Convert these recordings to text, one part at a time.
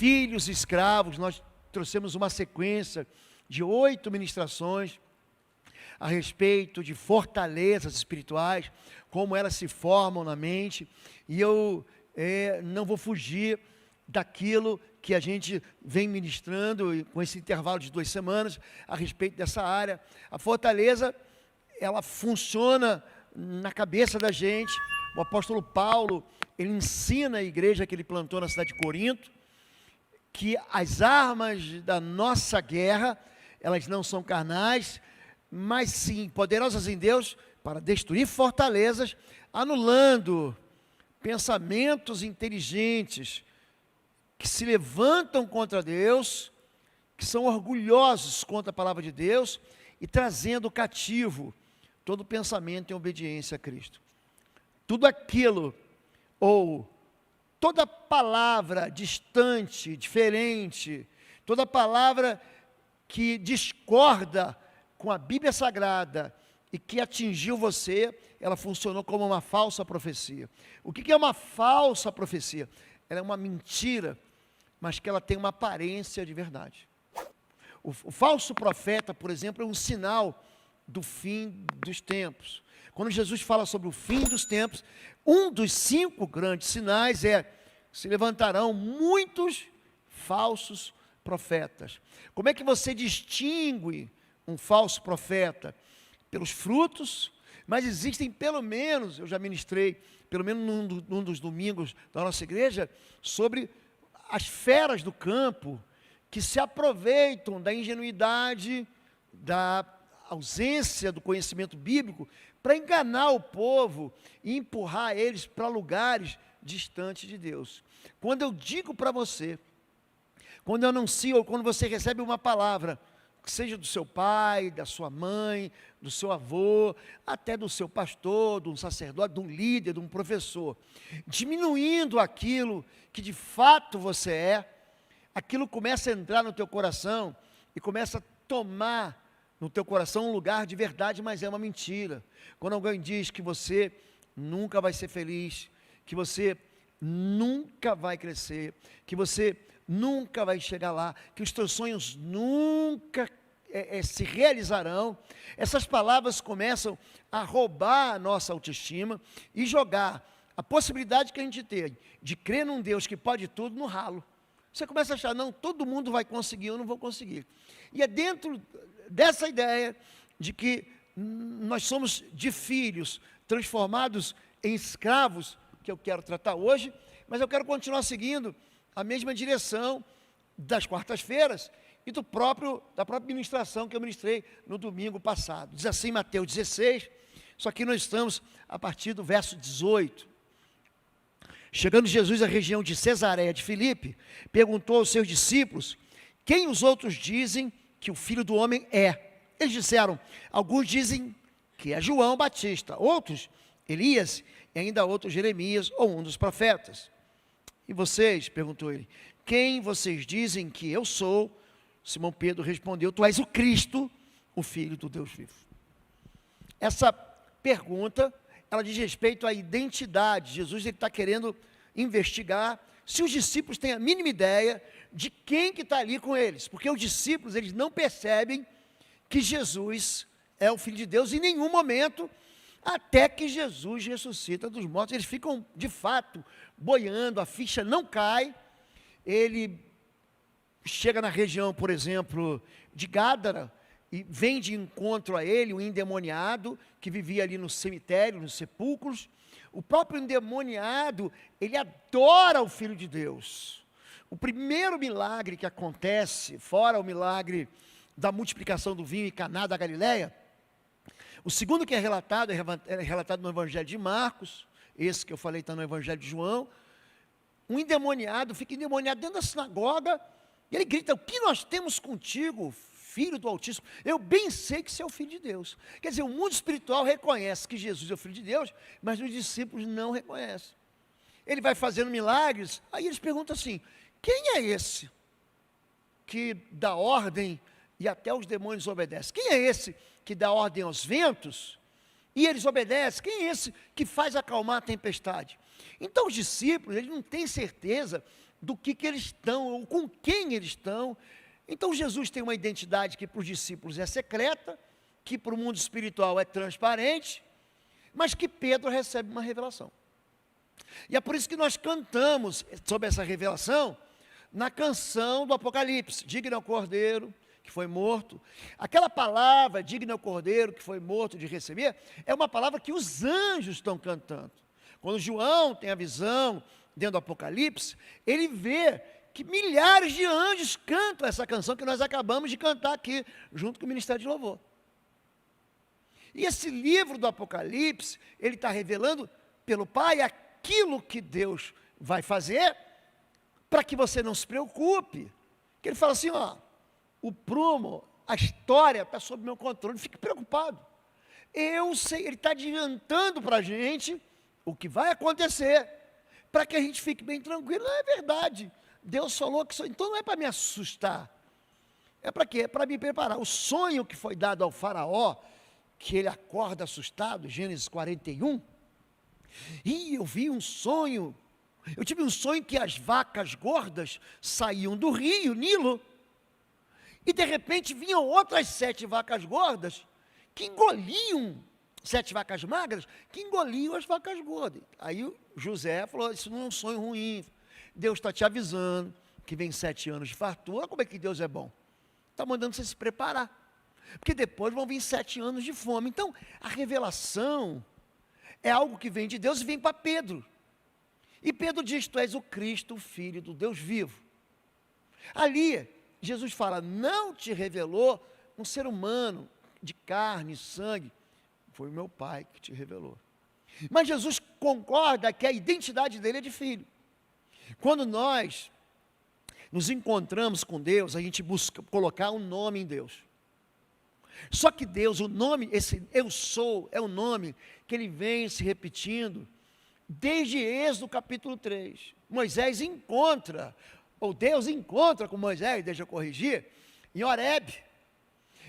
filhos escravos, nós trouxemos uma sequência de 8 ministrações a respeito de fortalezas espirituais, como elas se formam na mente, e eu não vou fugir daquilo que a gente vem ministrando com esse intervalo de 2 semanas a respeito dessa área. A fortaleza, ela funciona na cabeça da gente. O apóstolo Paulo, ele ensina a igreja que ele plantou na cidade de Corinto, que as armas da nossa guerra, elas não são carnais, mas sim poderosas em Deus para destruir fortalezas, anulando pensamentos inteligentes que se levantam contra Deus, que são orgulhosos contra a palavra de Deus, e trazendo cativo todo pensamento em obediência a Cristo. Tudo aquilo, ou toda palavra distante, diferente, toda palavra que discorda com a Bíblia Sagrada e que atingiu você, ela funcionou como uma falsa profecia. O que é uma falsa profecia? Ela é uma mentira, mas que ela tem uma aparência de verdade. O falso profeta, por exemplo, é um sinal do fim dos tempos. Quando Jesus fala sobre o fim dos tempos, um dos 5 grandes sinais é: se levantarão muitos falsos profetas. Como é que você distingue um falso profeta? Pelos frutos. Mas existem pelo menos, eu já ministrei, pelo menos num dos domingos da nossa igreja, sobre as feras do campo, que se aproveitam da ingenuidade, da ausência do conhecimento bíblico, para enganar o povo e empurrar eles para lugares distantes de Deus. Quando eu digo para você, quando eu anuncio, ou quando você recebe uma palavra, que seja do seu pai, da sua mãe, do seu avô, até do seu pastor, de um sacerdote, de um líder, de um professor, diminuindo aquilo que de fato você é, aquilo começa a entrar no teu coração e começa a tomar no teu coração um lugar de verdade, mas é uma mentira. Quando alguém diz que você nunca vai ser feliz, que você nunca vai crescer, que você nunca vai chegar lá, que os teus sonhos nunca se realizarão, essas palavras começam a roubar a nossa autoestima e jogar a possibilidade que a gente tem de crer num Deus que pode tudo no ralo. Você começa a achar: não, todo mundo vai conseguir, eu não vou conseguir. E é dentro dessa ideia de que nós somos de filhos transformados em escravos que eu quero tratar hoje, mas eu quero continuar seguindo a mesma direção das quartas-feiras e da própria ministração que eu ministrei no domingo passado. Diz assim Mateus 16, só que nós estamos a partir do verso 18. Chegando Jesus à região de Cesareia de Filipe, perguntou aos seus discípulos: quem os outros dizem que o Filho do Homem é? Eles disseram: alguns dizem que é João Batista, outros Elias, e ainda outros Jeremias ou um dos profetas. E vocês, perguntou ele, quem vocês dizem que eu sou? Simão Pedro respondeu: tu és o Cristo, o Filho do Deus vivo. Essa pergunta, ela diz respeito à identidade. Jesus está querendo investigar se os discípulos têm a mínima ideia de quem que está ali com eles, porque os discípulos, eles não percebem que Jesus é o Filho de Deus em nenhum momento, até que Jesus ressuscita dos mortos. Eles ficam, de fato, boiando, a ficha não cai. Ele chega na região, por exemplo, de Gádara, e vem de encontro a ele um endemoniado, que vivia ali no cemitério, nos sepulcros. O próprio endemoniado, ele adora o Filho de Deus. O primeiro milagre que acontece, fora o milagre da multiplicação do vinho em Caná da Galileia, o segundo que é relatado no Evangelho de Marcos, esse que eu falei está no Evangelho de João. Um endemoniado fica endemoniado dentro da sinagoga, e ele grita: o que nós temos contigo, Filho do Altíssimo? Eu bem sei que você é o Filho de Deus. Quer dizer, o mundo espiritual reconhece que Jesus é o Filho de Deus, mas os discípulos não reconhecem. Ele vai fazendo milagres, aí eles perguntam assim: quem é esse que dá ordem e até os demônios obedecem? Quem é esse que dá ordem aos ventos e eles obedecem? Quem é esse que faz acalmar a tempestade? Então os discípulos, eles não têm certeza do que eles estão, ou com quem eles estão. Então Jesus tem uma identidade que para os discípulos é secreta, que para o mundo espiritual é transparente, mas que Pedro recebe uma revelação. E é por isso que nós cantamos sobre essa revelação na canção do Apocalipse, digno é o Cordeiro que foi morto. Aquela palavra, digno é o Cordeiro que foi morto de receber, é uma palavra que os anjos estão cantando. Quando João tem a visão dentro do Apocalipse, ele vê que milhares de anjos cantam essa canção que nós acabamos de cantar aqui, junto com o Ministério de Louvor. E esse livro do Apocalipse, ele está revelando pelo Pai aquilo que Deus vai fazer, para que você não se preocupe. Que ele fala assim, ó, o prumo, a história está sob meu controle, não fique preocupado. Eu sei, ele está adiantando para a gente o que vai acontecer, para que a gente fique bem tranquilo. Não é verdade, Deus falou que então não é para me assustar, é para quê? É para me preparar. O sonho que foi dado ao faraó, que ele acorda assustado, Gênesis 41, e eu vi um sonho, eu tive um sonho que as vacas gordas saíam do rio Nilo, e de repente vinham outras 7 vacas gordas, que engoliam, 7 vacas magras, que engoliam as vacas gordas. Aí o José falou, isso não é um sonho ruim, Deus está te avisando, que vem 7 anos de fartura. Como é que Deus é bom? Está mandando você se preparar, porque depois vão vir 7 anos de fome. Então, a revelação é algo que vem de Deus e vem para Pedro. E Pedro diz, tu és o Cristo, o Filho do Deus vivo. Ali, Jesus fala, não te revelou um ser humano de carne e sangue, foi o meu Pai que te revelou. Mas Jesus concorda que a identidade dele é de filho. Quando nós nos encontramos com Deus, a gente busca colocar um nome em Deus. Só que Deus, o nome, esse eu sou, é um nome que ele vem se repetindo desde Êxodo capítulo 3. Moisés encontra, ou Deus encontra com Moisés, deixa eu corrigir, em Horebe.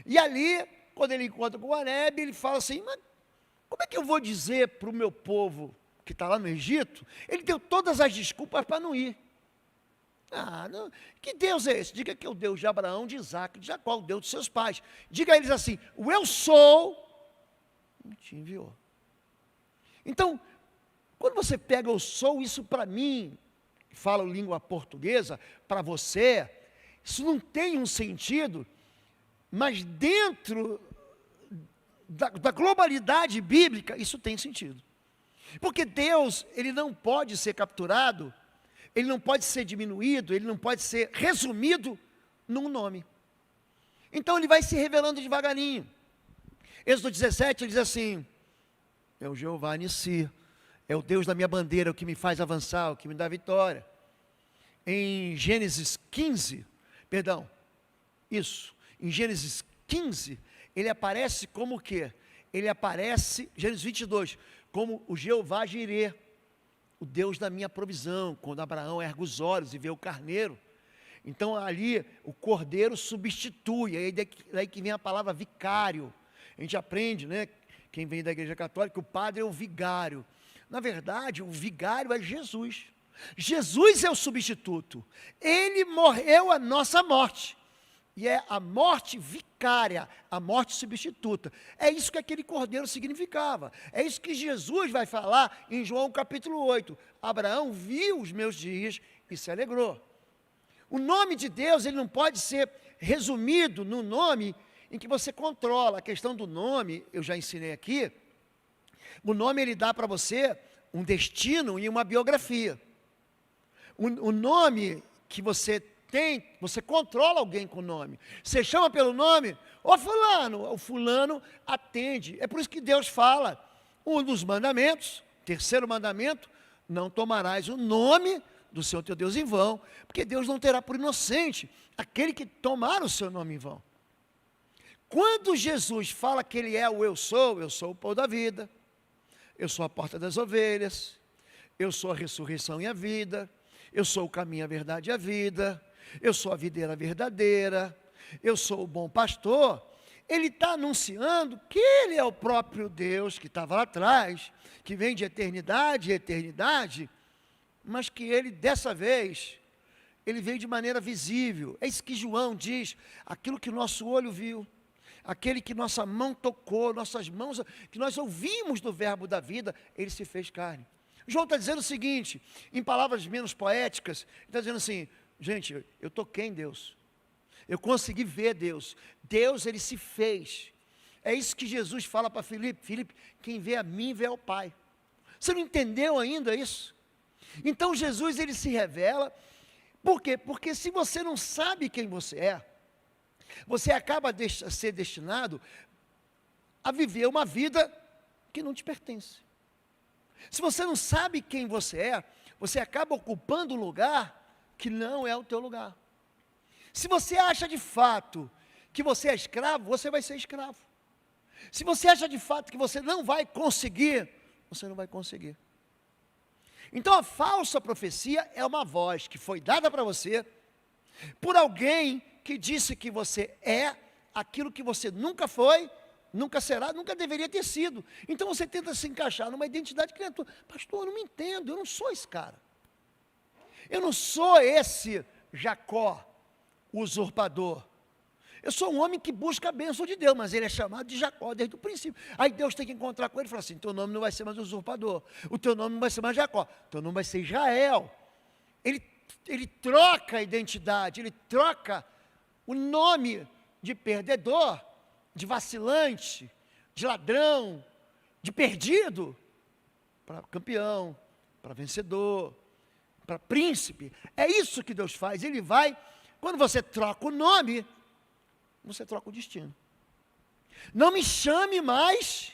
E ali, quando ele encontra com Horebe, ele fala assim, mas como é que eu vou dizer para o meu povo que está lá no Egito? Ele deu todas as desculpas para não ir. Ah, não, que Deus é esse? Diga que é o Deus de Abraão, de Isaac, de Jacó, o Deus dos seus pais. Diga a eles assim, o eu sou, não te enviou. Então, quando você pega eu sou, isso para mim, fala língua portuguesa, para você, isso não tem um sentido, mas dentro da globalidade bíblica, isso tem sentido. Porque Deus, ele não pode ser capturado, ele não pode ser diminuído, ele não pode ser resumido num nome. Então ele vai se revelando devagarinho. Êxodo 17, ele diz assim, é o Jeová Nissi, é o Deus da minha bandeira, o que me faz avançar, o que me dá vitória. Em Gênesis 15, em Gênesis 15, ele aparece como o quê? Ele aparece, Gênesis 22, como o Jeová Jirê, o Deus da minha provisão, quando Abraão ergue os olhos e vê o carneiro. Então ali o cordeiro substitui, aí daí que vem a palavra vicário. A gente aprende, né, quem vem da igreja católica, o padre é o vigário. Na verdade, o vigário é Jesus. Jesus é o substituto. Ele morreu a nossa morte. E é a morte vicária, a morte substituta. É isso que aquele cordeiro significava. É isso que Jesus vai falar em João capítulo 8. Abraão viu os meus dias e se alegrou. O nome de Deus, ele não pode ser resumido no nome em que você controla. A questão do nome, eu já ensinei aqui. O nome, ele dá para você um destino e uma biografia. O nome que você tem, você controla alguém com o nome. Você chama pelo nome, ô fulano, o fulano atende. É por isso que Deus fala, um dos mandamentos, terceiro mandamento, não tomarás o nome do Senhor teu Deus em vão, porque Deus não terá por inocente aquele que tomar o seu nome em vão. Quando Jesus fala que ele é o eu sou o pão da vida, eu sou a porta das ovelhas, eu sou a ressurreição e a vida, eu sou o caminho, a verdade e a vida, eu sou a videira verdadeira, eu sou o bom pastor. Ele está anunciando que ele é o próprio Deus que estava lá atrás, que vem de eternidade em eternidade, mas que ele dessa vez ele veio de maneira visível. É isso que João diz, aquilo que nosso olho viu, aquele que nossa mão tocou, nossas mãos, que nós ouvimos do verbo da vida, ele se fez carne. João está dizendo o seguinte, em palavras menos poéticas, ele está dizendo assim, gente, eu toquei em Deus, eu consegui ver Deus, Deus ele se fez. É isso que Jesus fala para Filipe, Filipe, quem vê a mim vê ao Pai. Você não entendeu ainda isso? Então Jesus ele se revela, por quê? Porque se você não sabe quem você é, você acaba a ser destinado a viver uma vida que não te pertence. Se você não sabe quem você é, você acaba ocupando um lugar que não é o teu lugar. Se você acha de fato que você é escravo, você vai ser escravo. Se você acha de fato que você não vai conseguir, você não vai conseguir. Então a falsa profecia é uma voz que foi dada para você por alguém que disse que você é aquilo que você nunca foi, nunca será, nunca deveria ter sido. Então você tenta se encaixar numa identidade que não é tua. Pastor, eu não me entendo, eu não sou esse cara. Eu não sou esse Jacó, usurpador. Eu sou um homem que busca a bênção de Deus, mas ele é chamado de Jacó desde o princípio. Aí Deus tem que encontrar com ele e falar assim, teu nome não vai ser mais usurpador, o teu nome não vai ser mais Jacó, teu nome vai ser Israel. Ele troca a identidade, ele troca o nome de perdedor, de vacilante, de ladrão, de perdido, para campeão, para vencedor, para príncipe. É isso que Deus faz, ele vai, quando você troca o nome, você troca o destino. Não me chame mais,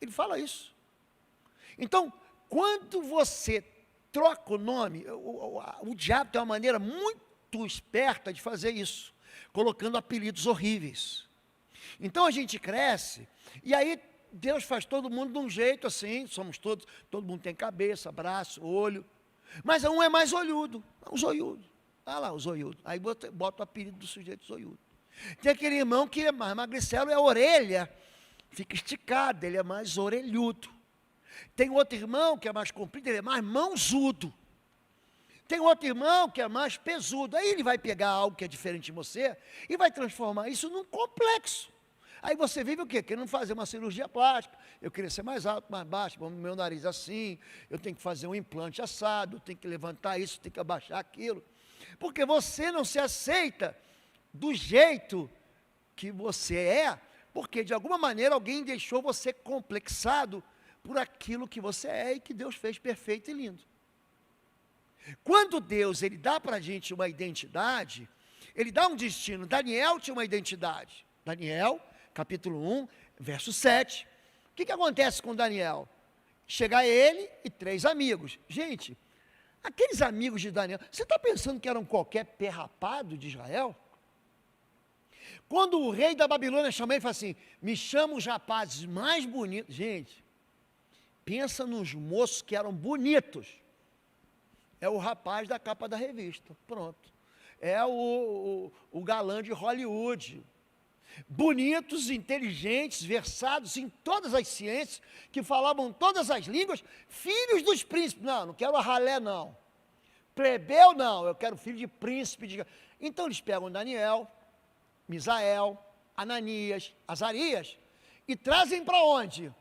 ele fala isso. Então, quando você troca o nome, o diabo tem uma maneira muito esperta de fazer isso, colocando apelidos horríveis. Então a gente cresce, e aí Deus faz todo mundo de um jeito assim, somos todos, todo mundo tem cabeça, braço, olho, mas um é mais olhudo, um zoiudo. Ah lá, o zoiudo. Aí bota o apelido do sujeito zoiudo. Tem aquele irmão que é mais magricelo, é a orelha, fica esticada, ele é mais orelhudo. Tem outro irmão que é mais comprido, ele é mais mãozudo. Tem outro irmão que é mais pesudo. Aí ele vai pegar algo que é diferente de você e vai transformar isso num complexo. Aí você vive o quê? Querendo fazer uma cirurgia plástica. Eu queria ser mais alto, mais baixo, meu nariz assim, eu tenho que fazer um implante assado, eu tenho que levantar isso, tenho que abaixar aquilo. Porque você não se aceita do jeito que você é, porque de alguma maneira alguém deixou você complexado por aquilo que você é e que Deus fez perfeito e lindo. Quando Deus ele dá para a gente uma identidade, ele dá um destino. Daniel tinha uma identidade. Daniel, capítulo 1, verso 7. O que acontece com Daniel? Chega ele e 3 amigos. Gente, aqueles amigos de Daniel, você está pensando que eram qualquer pé rapado de Israel? Quando o rei da Babilônia chamou ele e falou assim, me chama os rapazes mais bonitos. Gente, pensa nos moços que eram bonitos. É o rapaz da capa da revista, pronto. É o galã de Hollywood. Bonitos, inteligentes, versados em todas as ciências, que falavam todas as línguas, filhos dos príncipes. Não quero a ralé não. Plebeu não, eu quero filho de príncipe. Então eles pegam Daniel, Misael, Ananias, Azarias, e trazem para onde?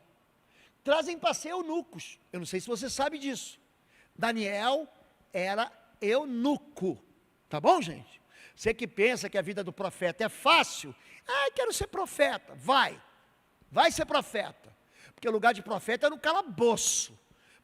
Trazem para ser eunucos. Eu não sei se você sabe disso. Daniel era eunuco. Tá bom, gente? Você que pensa que a vida do profeta é fácil, quero ser profeta. Vai ser profeta. Porque o lugar de profeta é no calabouço.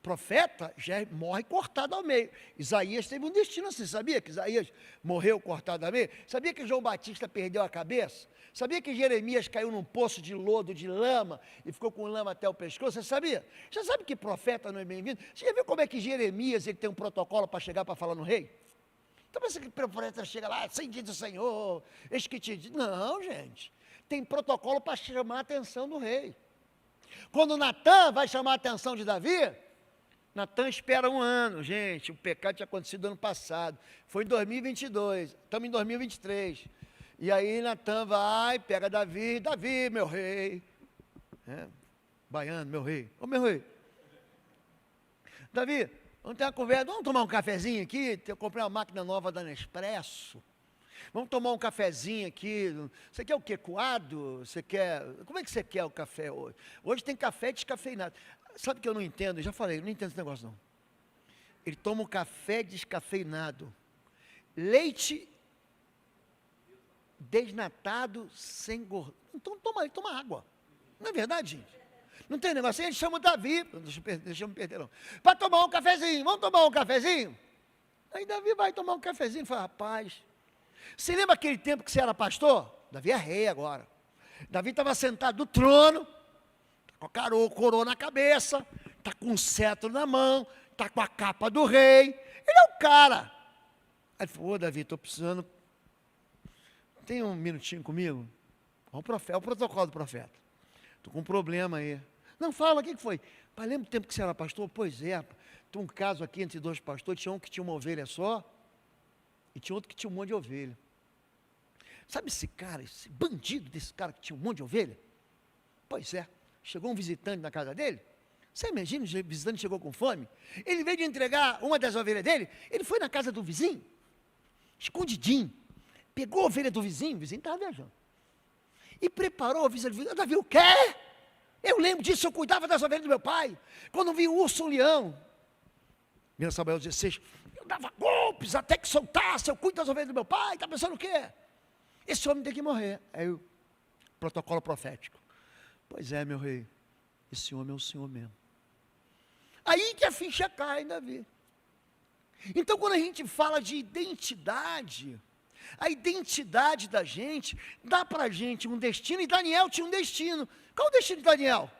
Profeta já morre cortado ao meio. Isaías teve um destino assim, sabia que Isaías morreu cortado ao meio? Sabia que João Batista perdeu a cabeça? Sabia que Jeremias caiu num poço de lodo, de lama, e ficou com lama até o pescoço? Você sabia? Já sabe que profeta não é bem-vindo? Você já viu como é que Jeremias ele tem um protocolo para chegar para falar no rei? Então pensa que o profeta chega lá, assim diz o Senhor, eis que te diz. Não, gente, tem protocolo para chamar a atenção do rei. Quando Natã vai chamar a atenção de Davi, Natã espera 1 ano, gente, o pecado tinha acontecido ano passado, foi em 2022, estamos em 2023, e aí Natã vai, pega Davi, meu rei, baiano, meu rei, ô meu rei, Davi, Vamos ter uma conversa, vamos tomar um cafezinho aqui? Eu comprei uma máquina nova da Nespresso. Vamos tomar um cafezinho aqui. Você quer o quê? Coado? Você quer... Como é que você quer o café hoje? Hoje tem café descafeinado. Sabe o que eu não entendo? Eu já falei, eu não entendo esse negócio não. Ele toma um café descafeinado. Leite desnatado sem gordura. Então ele toma água. Não é verdade, gente? Não tem negócio assim, a gente chama o Davi, deixa eu me perder não, para tomar um cafezinho, vamos tomar um cafezinho? Aí Davi vai tomar um cafezinho e fala, rapaz, você lembra aquele tempo que você era pastor? Davi é rei agora. Davi estava sentado no trono, com a coroa na cabeça, está com um cetro na mão, está com a capa do rei, ele é o cara. Aí ele falou, Davi, estou precisando, tem um minutinho comigo? É o protocolo do profeta. Estou com um problema aí. Não, fala, o que foi? Pai, lembra o tempo que você era pastor? Pois é, tem um caso aqui entre dois pastores, tinha um que tinha uma ovelha só, e tinha outro que tinha um monte de ovelha. Sabe esse cara, esse bandido desse cara que tinha um monte de ovelha? Pois é, chegou um visitante na casa dele, você imagina, o visitante chegou com fome, ele em vez de entregar uma das ovelhas dele, ele foi na casa do vizinho, escondidinho, pegou a ovelha do vizinho, o vizinho estava viajando, e preparou a ovelha do vizinho. Davi, o quê? Eu lembro disso, eu cuidava das ovelhas do meu pai, quando vi um urso, um leão, 1 Samuel 16, eu dava golpes até que soltasse, eu cuido das ovelhas do meu pai, está pensando o quê? Esse homem tem que morrer. Aí o protocolo profético, pois é, meu rei, esse homem é o Senhor mesmo. Aí que a ficha cai em Davi. Então quando a gente fala de identidade, a identidade da gente, dá para a gente um destino, e Daniel tinha um destino. Qual o destino de Daniel?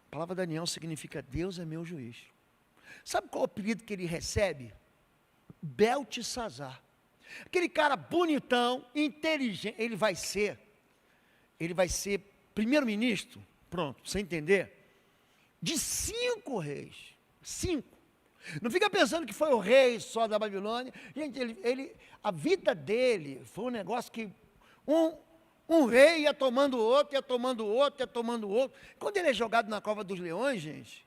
A palavra Daniel significa Deus é meu juiz. Sabe qual o apelido que ele recebe? Beltesazar. Aquele cara bonitão, inteligente, ele vai ser primeiro-ministro, pronto, você entender, de 5 reis, 5. Não fica pensando que foi o rei só da Babilônia. Gente, a vida dele foi um negócio que um rei ia tomando outro, ia tomando outro, ia tomando outro. Quando ele é jogado na cova dos leões, gente,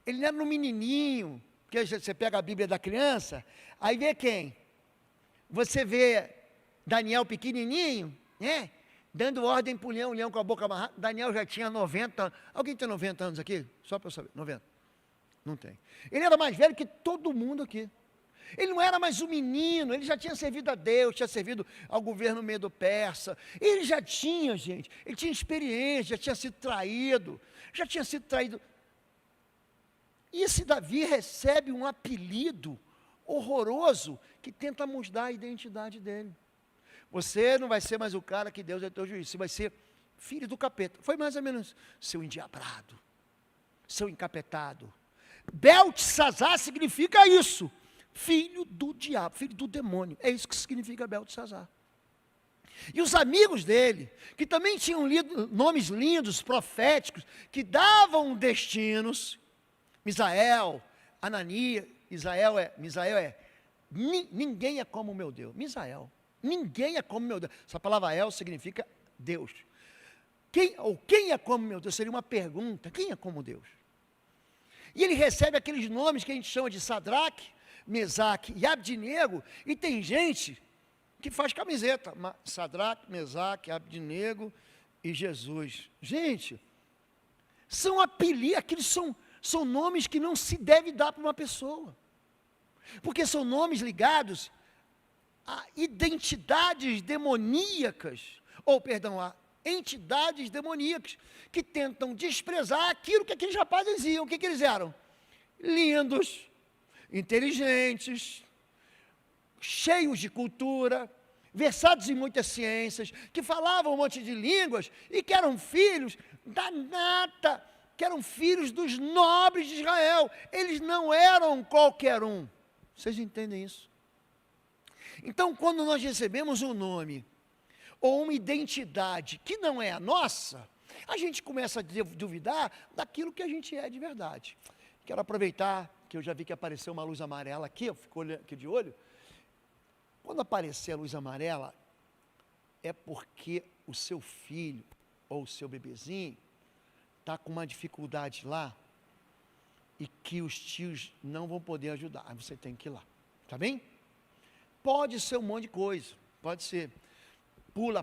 ele não era um menininho, porque você pega a Bíblia da criança, aí vê quem? Você vê Daniel pequenininho, né? Dando ordem para o leão com a boca amarrada. Daniel já tinha 90 anos. Alguém tem 90 anos aqui? Só para eu saber, 90. Não tem. Ele era mais velho que todo mundo aqui. Ele não era mais um menino, ele já tinha servido a Deus, tinha servido ao governo Medo-Persa. Ele já tinha, gente, ele tinha experiência, já tinha sido traído. E esse Davi recebe um apelido horroroso que tenta mudar a identidade dele. Você não vai ser mais o cara que Deus é teu juiz, você vai ser filho do capeta. Foi mais ou menos seu endiabrado, seu encapetado. Beltesazar significa isso, filho do diabo, filho do demônio, é isso que significa Beltesazar. E os amigos dele, que também tinham nomes lindos, proféticos, que davam destinos, Misael, Ananias, Misael é, ninguém é como o meu Deus, Misael, ninguém é como o meu Deus, essa palavra El significa Deus, quem é como meu Deus, seria uma pergunta, quem é como Deus? E ele recebe aqueles nomes que a gente chama de Sadraque, Mesaque e Abdinego, e tem gente que faz camiseta, Sadraque, Mesaque, Abdinego e Jesus. Gente, são apelidos, aqueles são nomes que não se deve dar para uma pessoa, porque são nomes ligados a identidades demoníacas, a entidades demoníacas, que tentam desprezar aquilo que aqueles rapazes diziam. O que eles eram? Lindos, inteligentes, cheios de cultura, versados em muitas ciências, que falavam um monte de línguas, e que eram filhos da nata, que eram filhos dos nobres de Israel. Eles não eram qualquer um. Vocês entendem isso? Então, quando nós recebemos um nome, ou uma identidade que não é a nossa, a gente começa a duvidar daquilo que a gente é de verdade. Quero aproveitar que eu já vi que apareceu uma luz amarela aqui, eu fico olhando aqui de olho. Quando aparecer a luz amarela, é porque o seu filho ou o seu bebezinho está com uma dificuldade lá, e que os tios não vão poder ajudar. Aí você tem que ir lá, tá bem? Pode ser um monte de coisa, pode ser pula,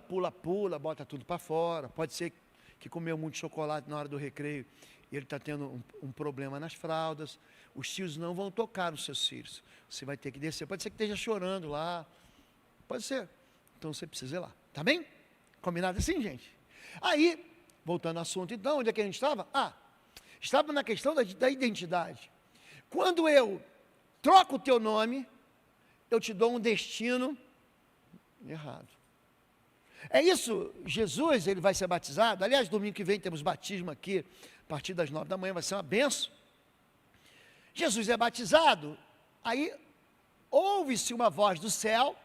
bota tudo para fora, pode ser que comeu muito chocolate na hora do recreio e ele está tendo um problema nas fraldas. Os tios não vão tocar nos seus filhos, você vai ter que descer, pode ser que esteja chorando lá, pode ser, então você precisa ir lá, tá bem? Combinado assim, gente? Aí, voltando ao assunto então, onde é que a gente estava? Estava na questão da identidade. Quando eu troco o teu nome, eu te dou um destino errado. É isso, Jesus, ele vai ser batizado. Aliás, domingo que vem temos batismo aqui, a partir das 9 da manhã, vai ser uma benção. Jesus é batizado, aí ouve-se uma voz do céu,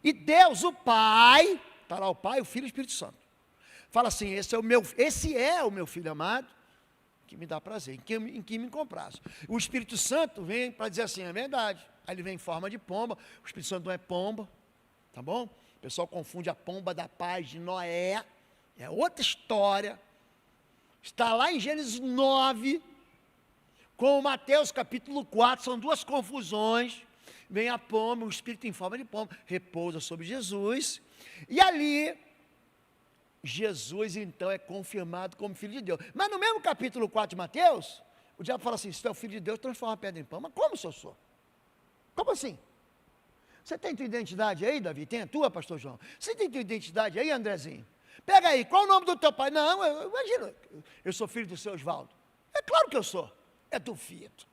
e Deus, o Pai, está lá o Pai, o Filho e o Espírito Santo, fala assim, esse é o meu Filho amado, que me dá prazer, em que me compraz. O Espírito Santo vem para dizer assim, é verdade. Aí ele vem em forma de pomba, o Espírito Santo não é pomba, tá bom? O pessoal confunde a pomba da paz de Noé, é outra história. Está lá em Gênesis 9, com Mateus capítulo 4, são duas confusões. Vem a pomba, o Espírito em forma de pomba, repousa sobre Jesus, e ali Jesus, então, é confirmado como Filho de Deus. Mas no mesmo capítulo 4 de Mateus, o diabo fala assim, se tu é o Filho de Deus, transforma a pedra em pão. Mas como se eu sou? Como assim? Você tem tua identidade aí, Davi? Tem a tua, pastor João? Você tem tua identidade aí, Andrezinho? Pega aí, qual o nome do teu pai? Não, imagina, eu sou filho do seu Osvaldo. É claro que eu sou. É do Fito.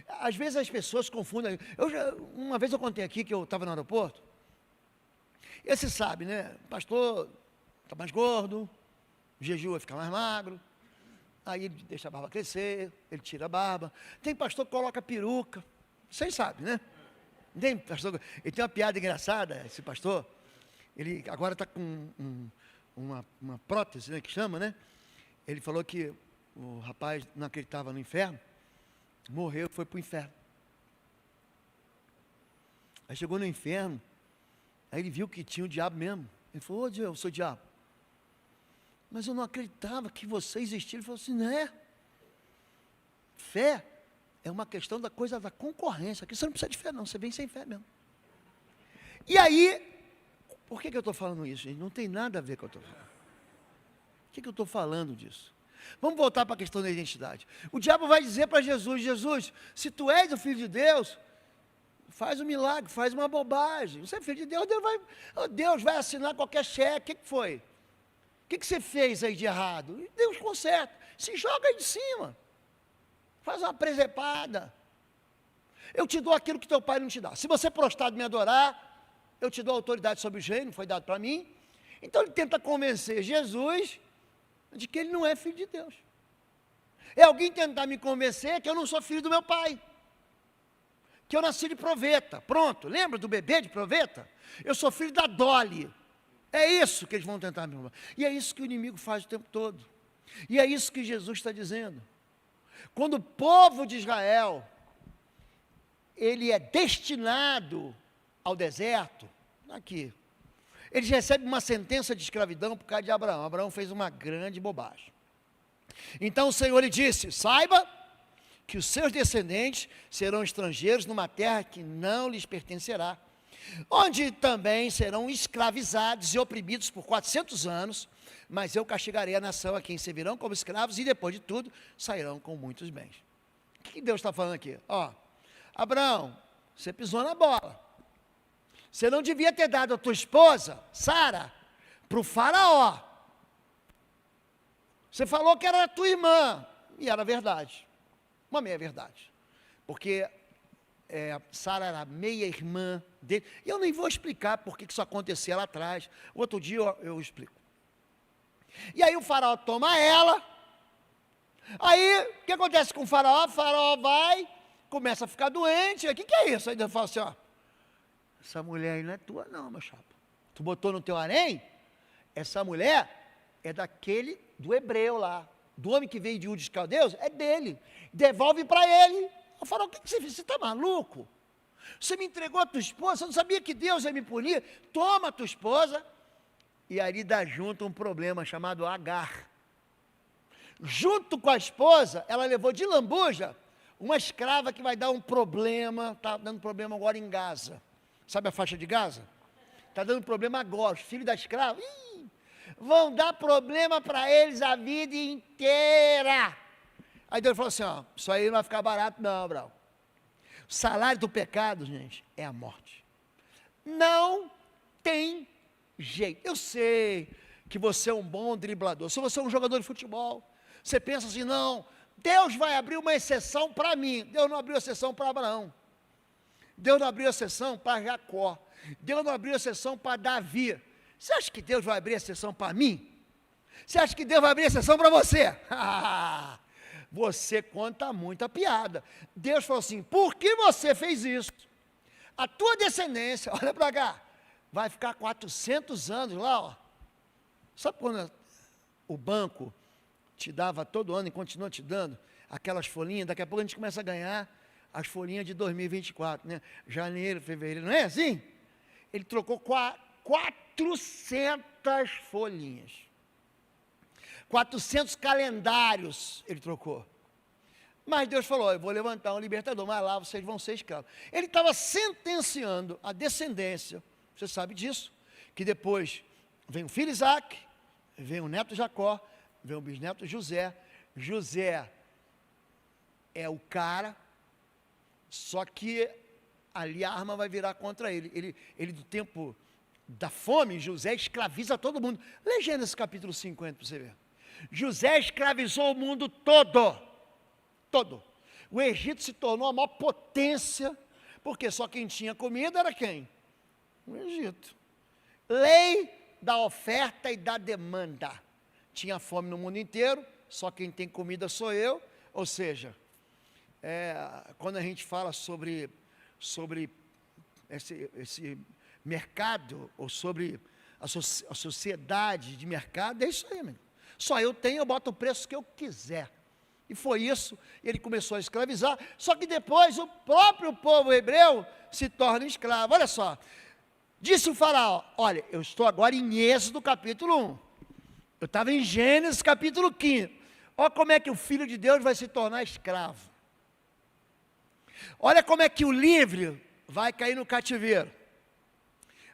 Às vezes as pessoas confundem. Uma vez eu contei aqui que eu estava no aeroporto. E você sabe, né? O pastor fica mais gordo, o jejum vai ficar mais magro, aí ele deixa a barba crescer, ele tira a barba. Tem pastor que coloca peruca, vocês sabem, né? Tem pastor, ele tem uma piada engraçada, esse pastor, ele agora está com uma prótese, né, que chama, né? Ele falou que o rapaz não acreditava no inferno, morreu e foi para o inferno. Aí chegou no inferno, aí ele viu que tinha o diabo mesmo. Ele falou, Deus, eu sou o diabo. Mas eu não acreditava que você existia. Ele falou assim, não é? Fé é uma questão da coisa da concorrência. Aqui você não precisa de fé não, você vem sem fé mesmo. E aí, por que eu estou falando isso, gente? Não tem nada a ver com o que eu estou falando. Por que eu estou falando disso? Vamos voltar para a questão da identidade. O diabo vai dizer para Jesus, Jesus, se tu és o Filho de Deus, faz um milagre, faz uma bobagem. Você é filho de Deus, Deus vai assinar qualquer cheque. O que foi? O que você fez aí de errado? Deus conserta. Se joga aí de cima. Faz uma presepada. Eu te dou aquilo que teu pai não te dá. Se você prostrado me adorar, eu te dou autoridade sobre o reino, foi dado para mim. Então ele tenta convencer Jesus de que ele não é filho de Deus. É alguém tentar me convencer que eu não sou filho do meu pai. Que eu nasci de proveta. Pronto, lembra do bebê de proveta? Eu sou filho da Dolly. É isso que eles vão tentar me roubar. E é isso que o inimigo faz o tempo todo. E é isso que Jesus está dizendo. Quando o povo de Israel, ele é destinado ao deserto, aqui, eles recebem uma sentença de escravidão por causa de Abraão. Abraão fez uma grande bobagem. Então o Senhor lhe disse, saiba que os seus descendentes serão estrangeiros numa terra que não lhes pertencerá, onde também serão escravizados e oprimidos por 400 anos, mas eu castigarei a nação a quem servirão como escravos e depois de tudo sairão com muitos bens. O que Deus está falando aqui? Abraão, você pisou na bola. Você não devia ter dado a tua esposa, Sara, para o faraó. Você falou que era a tua irmã, e era verdade, uma meia verdade, porque Sara era meia-irmã dele, e eu nem vou explicar por que isso acontecia lá atrás, outro dia eu explico. E aí o faraó toma ela, aí o que acontece com o faraó? O faraó vai, começa a ficar doente, o que é isso? Aí Deus fala assim, essa mulher aí não é tua não, meu chapa, tu botou no teu harém, essa mulher é daquele, do hebreu lá, do homem que veio de Ur dos Caldeus, é dele, devolve para ele. Eu falo, o que você fez? Você está maluco? Você me entregou a tua esposa, você não sabia que Deus ia me punir? Toma a tua esposa, e ali dá junto um problema chamado Agar. Junto com a esposa, ela levou de lambuja uma escrava que vai dar um problema, está dando problema agora em Gaza. Sabe a faixa de Gaza? Está dando problema agora, os filhos da escrava, vão dar problema para eles a vida inteira. Aí Deus falou assim, ó, isso aí não vai ficar barato não, Abraão. O salário do pecado, gente, é a morte. Não tem jeito. Eu sei que você é um bom driblador. Se você é um jogador de futebol, você pensa assim, não, Deus vai abrir uma exceção para mim. Deus não abriu exceção para Abraão. Deus não abriu exceção para Jacó. Deus não abriu exceção para Davi. Você acha que Deus vai abrir exceção para mim? Você acha que Deus vai abrir exceção para você? Você conta muita piada. Deus falou assim, por que você fez isso? A tua descendência, olha para cá, vai ficar 400 anos lá, ó. Sabe quando o banco te dava todo ano e continua te dando aquelas folhinhas? Daqui a pouco a gente começa a ganhar as folhinhas de 2024, né? Janeiro, fevereiro, não é assim? Ele trocou 400 folhinhas. 400 calendários ele trocou. Mas Deus falou, eu vou levantar um libertador, mas lá vocês vão ser escravos. Ele estava sentenciando a descendência, você sabe disso, que depois vem o filho Isaac, vem o neto Jacó, vem o bisneto José. José é o cara, só que ali a arma vai virar contra ele. Ele do tempo da fome, José escraviza todo mundo. Lê Gênesis capítulo 50 para você ver. José escravizou o mundo todo. O Egito se tornou a maior potência, porque só quem tinha comida era quem? O Egito. Lei da oferta e da demanda. Tinha fome no mundo inteiro, só quem tem comida sou eu. Ou seja, quando a gente fala sobre esse mercado, ou sobre a sociedade de mercado, é isso aí, amigo. Só eu tenho, eu boto o preço que eu quiser. E foi isso, ele começou a escravizar, só que depois o próprio povo hebreu se torna escravo. Olha só, disse o faraó, olha, eu estou agora em Êxodo capítulo 1, eu estava em Gênesis capítulo 15, olha como é que o Filho de Deus vai se tornar escravo, olha como é que o livre vai cair no cativeiro.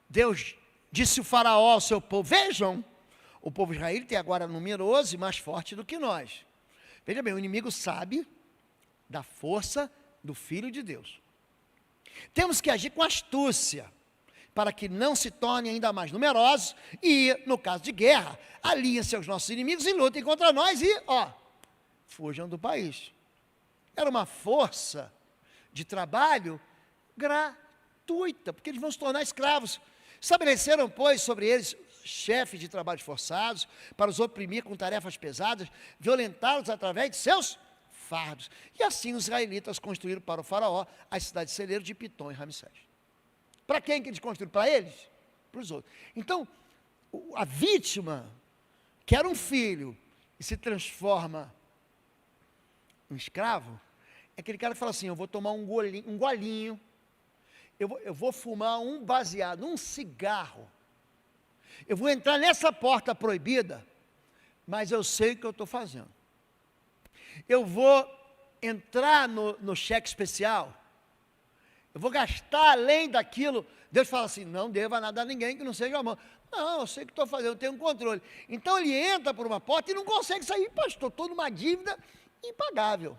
Deus disse o faraó ao seu povo, vejam, o povo israelita é agora numeroso e mais forte do que nós. Veja bem, o inimigo sabe da força do Filho de Deus. Temos que agir com astúcia, para que não se tornem ainda mais numerosos e, no caso de guerra, aliem-se aos nossos inimigos e lutem contra nós e, fujam do país. Era uma força de trabalho gratuita, porque eles vão se tornar escravos. Estabeleceram, pois, sobre eles chefes de trabalhos forçados, para os oprimir com tarefas pesadas, violentá-los através de seus fardos. E assim os israelitas construíram para o faraó as cidades celeiras de Pitom e Ramsés. Para quem que eles construíram? Para eles? Para os outros. Então, a vítima, que era um filho, e se transforma em escravo, é aquele cara que fala assim, eu vou tomar um golinho, eu vou fumar um baseado, um cigarro, eu vou entrar nessa porta proibida, mas eu sei o que eu estou fazendo. Eu vou entrar no cheque especial, eu vou gastar além daquilo. Deus fala assim, não deva nada a ninguém que não seja amor. Não, eu sei o que estou fazendo, eu tenho um controle. Então ele entra por uma porta e não consegue sair, pastor, estou numa dívida impagável.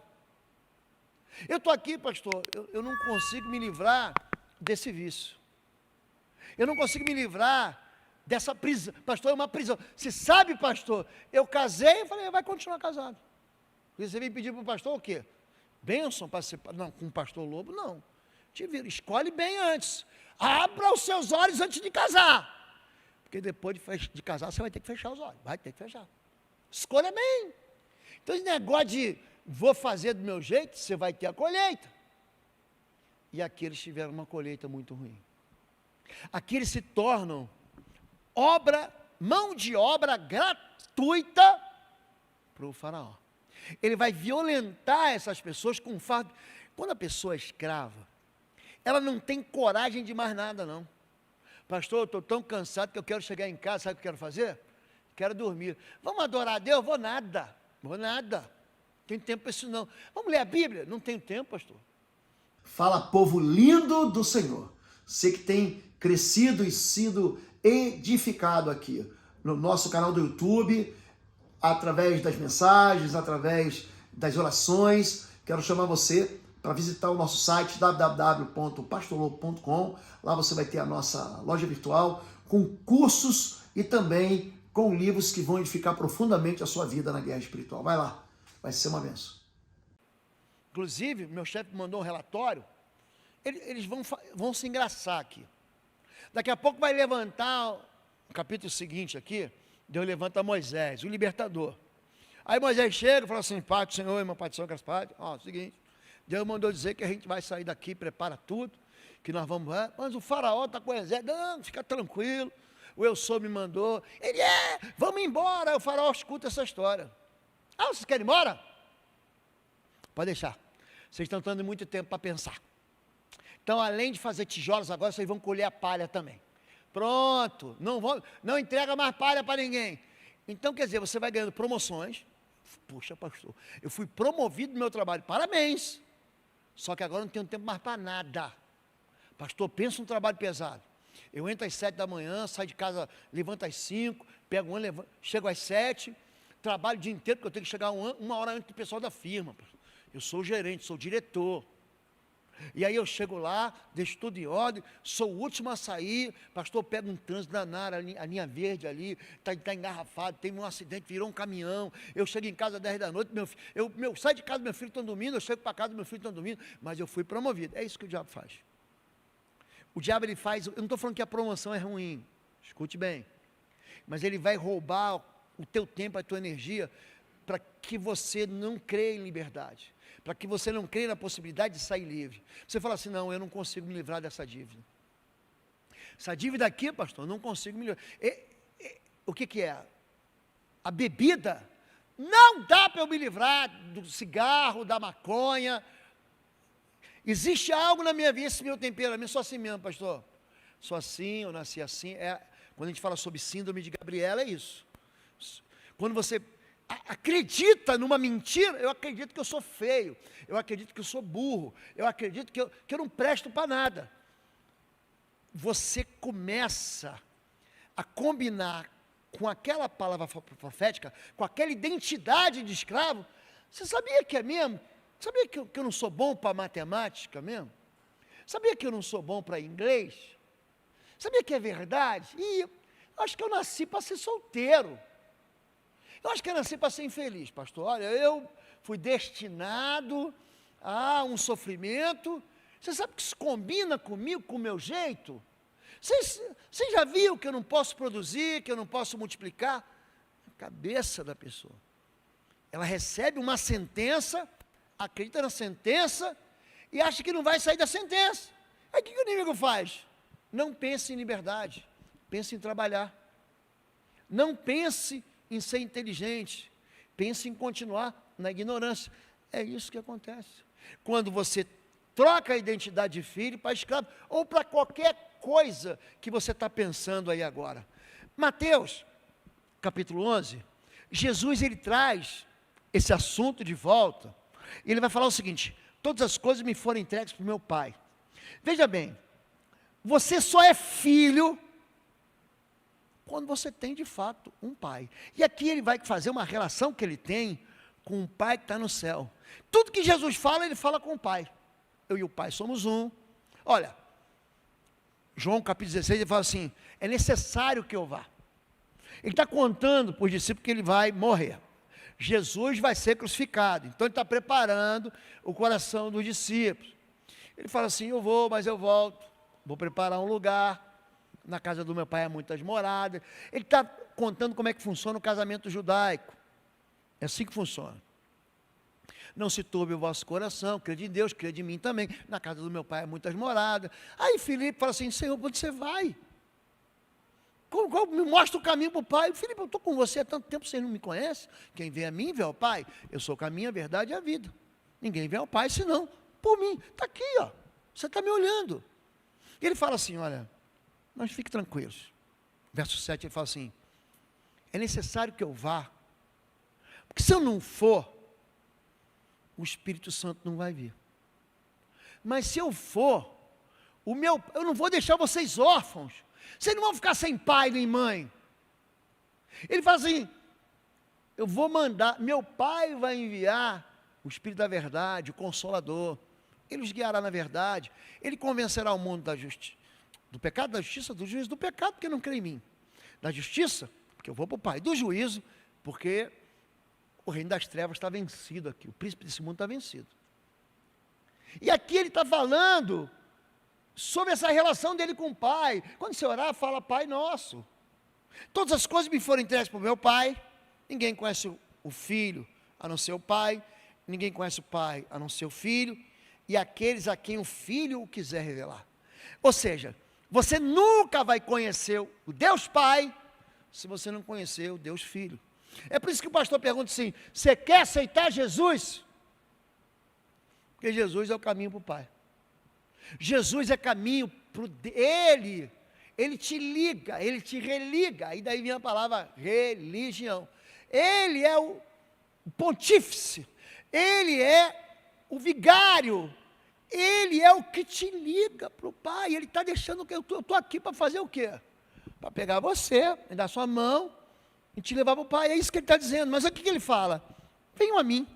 Eu estou aqui, pastor, eu não consigo me livrar desse vício. Eu não consigo me livrar dessa prisão. Pastor, é uma prisão. Você sabe, pastor, eu casei, eu falei, vai continuar casado. Você vem pedir para o pastor o quê? Bênção para ser, não, com o pastor Lobo, não. Te vira, escolhe bem antes. Abra os seus olhos antes de casar. Porque depois de casar, você vai ter que fechar os olhos. Vai ter que fechar. Escolha bem. Então, esse negócio de vou fazer do meu jeito, você vai ter a colheita. E aqui eles tiveram uma colheita muito ruim. Aqui eles se tornam mão de obra gratuita para o faraó. Ele vai violentar essas pessoas com fardo. Quando a pessoa é escrava, ela não tem coragem de mais nada, não. Pastor, eu estou tão cansado que eu quero chegar em casa, sabe o que eu quero fazer? Quero dormir. Vamos adorar a Deus? Vou nada. Vou nada. Não tem tempo para isso não. Vamos ler a Bíblia? Não tenho tempo, pastor. Fala, povo lindo do Senhor. Você que tem crescido e sido edificado aqui no nosso canal do YouTube, através das mensagens, através das orações. Quero chamar você para visitar o nosso site www.pastorlobo.com. Lá você vai ter a nossa loja virtual com cursos e também com livros que vão edificar profundamente a sua vida na guerra espiritual. Vai lá, vai ser uma bênção. Inclusive, meu chefe mandou um relatório, eles vão se engraçar aqui. Daqui a pouco vai levantar o capítulo seguinte aqui, Deus levanta Moisés, o libertador. Aí Moisés chega e fala assim, Pai do Senhor, irmão, Pai do Senhor, graças a Deus. Ó, seguinte, Deus mandou dizer que a gente vai sair daqui, prepara tudo, que nós vamos, mas o faraó está com o exército, não, fica tranquilo, o Eu Sou me mandou, ele vamos embora. Aí o faraó escuta essa história. Ah, vocês querem ir embora? Pode deixar, vocês estão dando muito tempo para pensar. Então, além de fazer tijolos, agora vocês vão colher a palha também. Pronto, não entrega mais palha para ninguém. Então, quer dizer, você vai ganhando promoções. Puxa, pastor, eu fui promovido no meu trabalho, parabéns. Só que agora não tenho tempo mais para nada. Pastor, pensa num trabalho pesado. Eu entro às 7 da manhã, saio de casa, levanto às 5, pego chego às 7, trabalho o dia inteiro, porque eu tenho que chegar uma hora antes do pessoal da firma. Eu sou o gerente, sou o diretor. E aí eu chego lá, deixo tudo em ordem, sou o último a sair, pastor, pega um trânsito danado, a linha verde ali, está engarrafado, teve um acidente, virou um caminhão, eu chego em casa às 10 da noite, eu saio de casa, meu filho está dormindo, eu chego para casa, meu filho está dormindo, mas eu fui promovido. É isso que o diabo faz. O diabo, ele faz, eu não estou falando que a promoção é ruim, escute bem, mas ele vai roubar o teu tempo, a tua energia, para que você não creia em liberdade, para que você não creia na possibilidade de sair livre. Você fala assim, não, eu não consigo me livrar dessa dívida. Essa dívida aqui, pastor, eu não consigo me livrar. O que é? A bebida, não dá para eu me livrar do cigarro, da maconha. Existe algo na minha vida, esse meu temperamento, sou assim mesmo, pastor. Sou assim, eu nasci assim. Quando a gente fala sobre síndrome de Gabriela, é isso. Quando você acredita numa mentira, eu acredito que eu sou feio, eu acredito que eu sou burro, eu acredito que eu não presto para nada. Você começa a combinar com aquela palavra profética, com aquela identidade de escravo. Você sabia que é mesmo? Sabia que eu não sou bom para matemática mesmo? Sabia que eu não sou bom para inglês? Sabia que é verdade? E acho que eu nasci para ser solteiro. Eu acho que eu nasci para ser infeliz, pastor. Olha, eu fui destinado a um sofrimento. Você sabe que isso combina comigo, com o meu jeito? Você já viu que eu não posso produzir, que eu não posso multiplicar? A cabeça da pessoa. Ela recebe uma sentença, acredita na sentença e acha que não vai sair da sentença. Aí o que o inimigo faz? Não pense em liberdade, pense em trabalhar. Não pense em ser inteligente, pense em continuar na ignorância. É isso que acontece. Quando você troca a identidade de filho para escravo, ou para qualquer coisa que você está pensando aí agora. Mateus, capítulo 11, Jesus, ele traz esse assunto de volta, e ele vai falar o seguinte, todas as coisas me foram entregues para o meu Pai. Veja bem, você só é filho quando você tem de fato um pai. E aqui ele vai fazer uma relação que ele tem com o pai que está no céu. Tudo que Jesus fala, ele fala com o pai. Eu e o pai somos um. Olha, João capítulo 16, ele fala assim, é necessário que eu vá. Ele está contando para os discípulos que ele vai morrer. Jesus vai ser crucificado. Então ele está preparando o coração dos discípulos. Ele fala assim, eu vou, mas eu volto. Vou preparar um lugar. Na casa do meu pai há muitas moradas. Ele está contando como é que funciona o casamento judaico. É assim que funciona. Não se turbe o vosso coração, crede em Deus, crede em mim também. Na casa do meu pai há muitas moradas. Aí Filipe fala assim, Senhor, para onde você vai? Me mostra o caminho para o Pai. Filipe, eu estou com você há tanto tempo, você não me conhece? Quem vem a mim, vê ao Pai. Eu sou o caminho, a verdade e a vida. Ninguém vem ao Pai, senão por mim. Está aqui, ó. Você está me olhando. E ele fala assim, olha, mas fique tranquilos. Verso 7, ele fala assim, é necessário que eu vá, Porque se eu não for, o Espírito Santo não vai vir. Mas se eu for, eu não vou deixar vocês órfãos. Vocês não vão ficar sem pai nem mãe. Ele fala assim, eu vou mandar, meu pai vai enviar o Espírito da verdade, o Consolador. Ele os guiará na verdade. Ele convencerá o mundo do pecado, da justiça, do juízo, do pecado, porque não crê em mim. Da justiça, porque eu vou para o Pai. Do juízo, porque o reino das trevas está vencido aqui. O príncipe desse mundo está vencido. E aqui ele está falando sobre essa relação dele com o Pai. Quando você orar, fala Pai Nosso. Todas as coisas me foram entregues para o meu Pai. Ninguém conhece o Filho a não ser o Pai. Ninguém conhece o Pai a não ser o Filho. E aqueles a quem o Filho o quiser revelar. Ou seja, você nunca vai conhecer o Deus Pai se você não conhecer o Deus Filho. É por isso que o pastor pergunta assim, você quer aceitar Jesus? Porque Jesus é o caminho para o Pai. Jesus é caminho para Ele te liga, Ele te religa, e daí vem a palavra religião. Ele é o pontífice, Ele é o vigário, Ele é o que te liga para o Pai. Ele está deixando que eu estou aqui para fazer o quê? Para pegar você, me dar sua mão e te levar para o Pai. É isso que Ele está dizendo. Mas o que Ele fala? Venham a mim,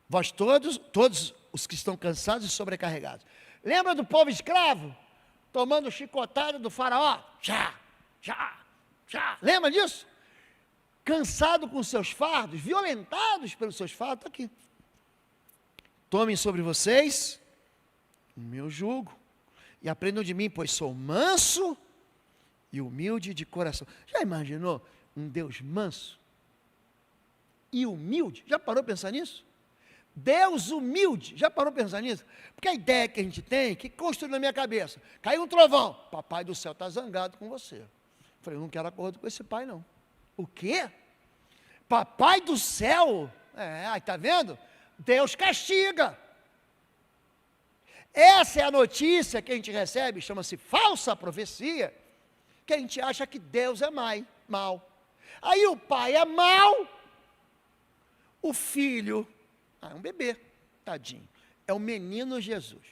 vós todos os que estão cansados e sobrecarregados. Lembra do povo escravo? Tomando chicotada do faraó? Já. Lembra disso? Cansado com seus fardos, violentados pelos seus fardos, está aqui. Tomem sobre vocês o meu jugo e aprendam de mim, pois sou manso e humilde de coração. Já imaginou um Deus manso e humilde? Já parou a pensar nisso? Deus humilde, já parou a pensar nisso? Porque a ideia que a gente tem, que construiu na minha cabeça, caiu um trovão, papai do céu está zangado com você. Falei, eu não quero acordo com esse pai não. O quê? Papai do céu? Aí está vendo? Deus castiga. Essa é a notícia que a gente recebe, chama-se falsa profecia, que a gente acha que Deus é mal. Aí o pai é mau, o filho é um bebê, tadinho. É o menino Jesus.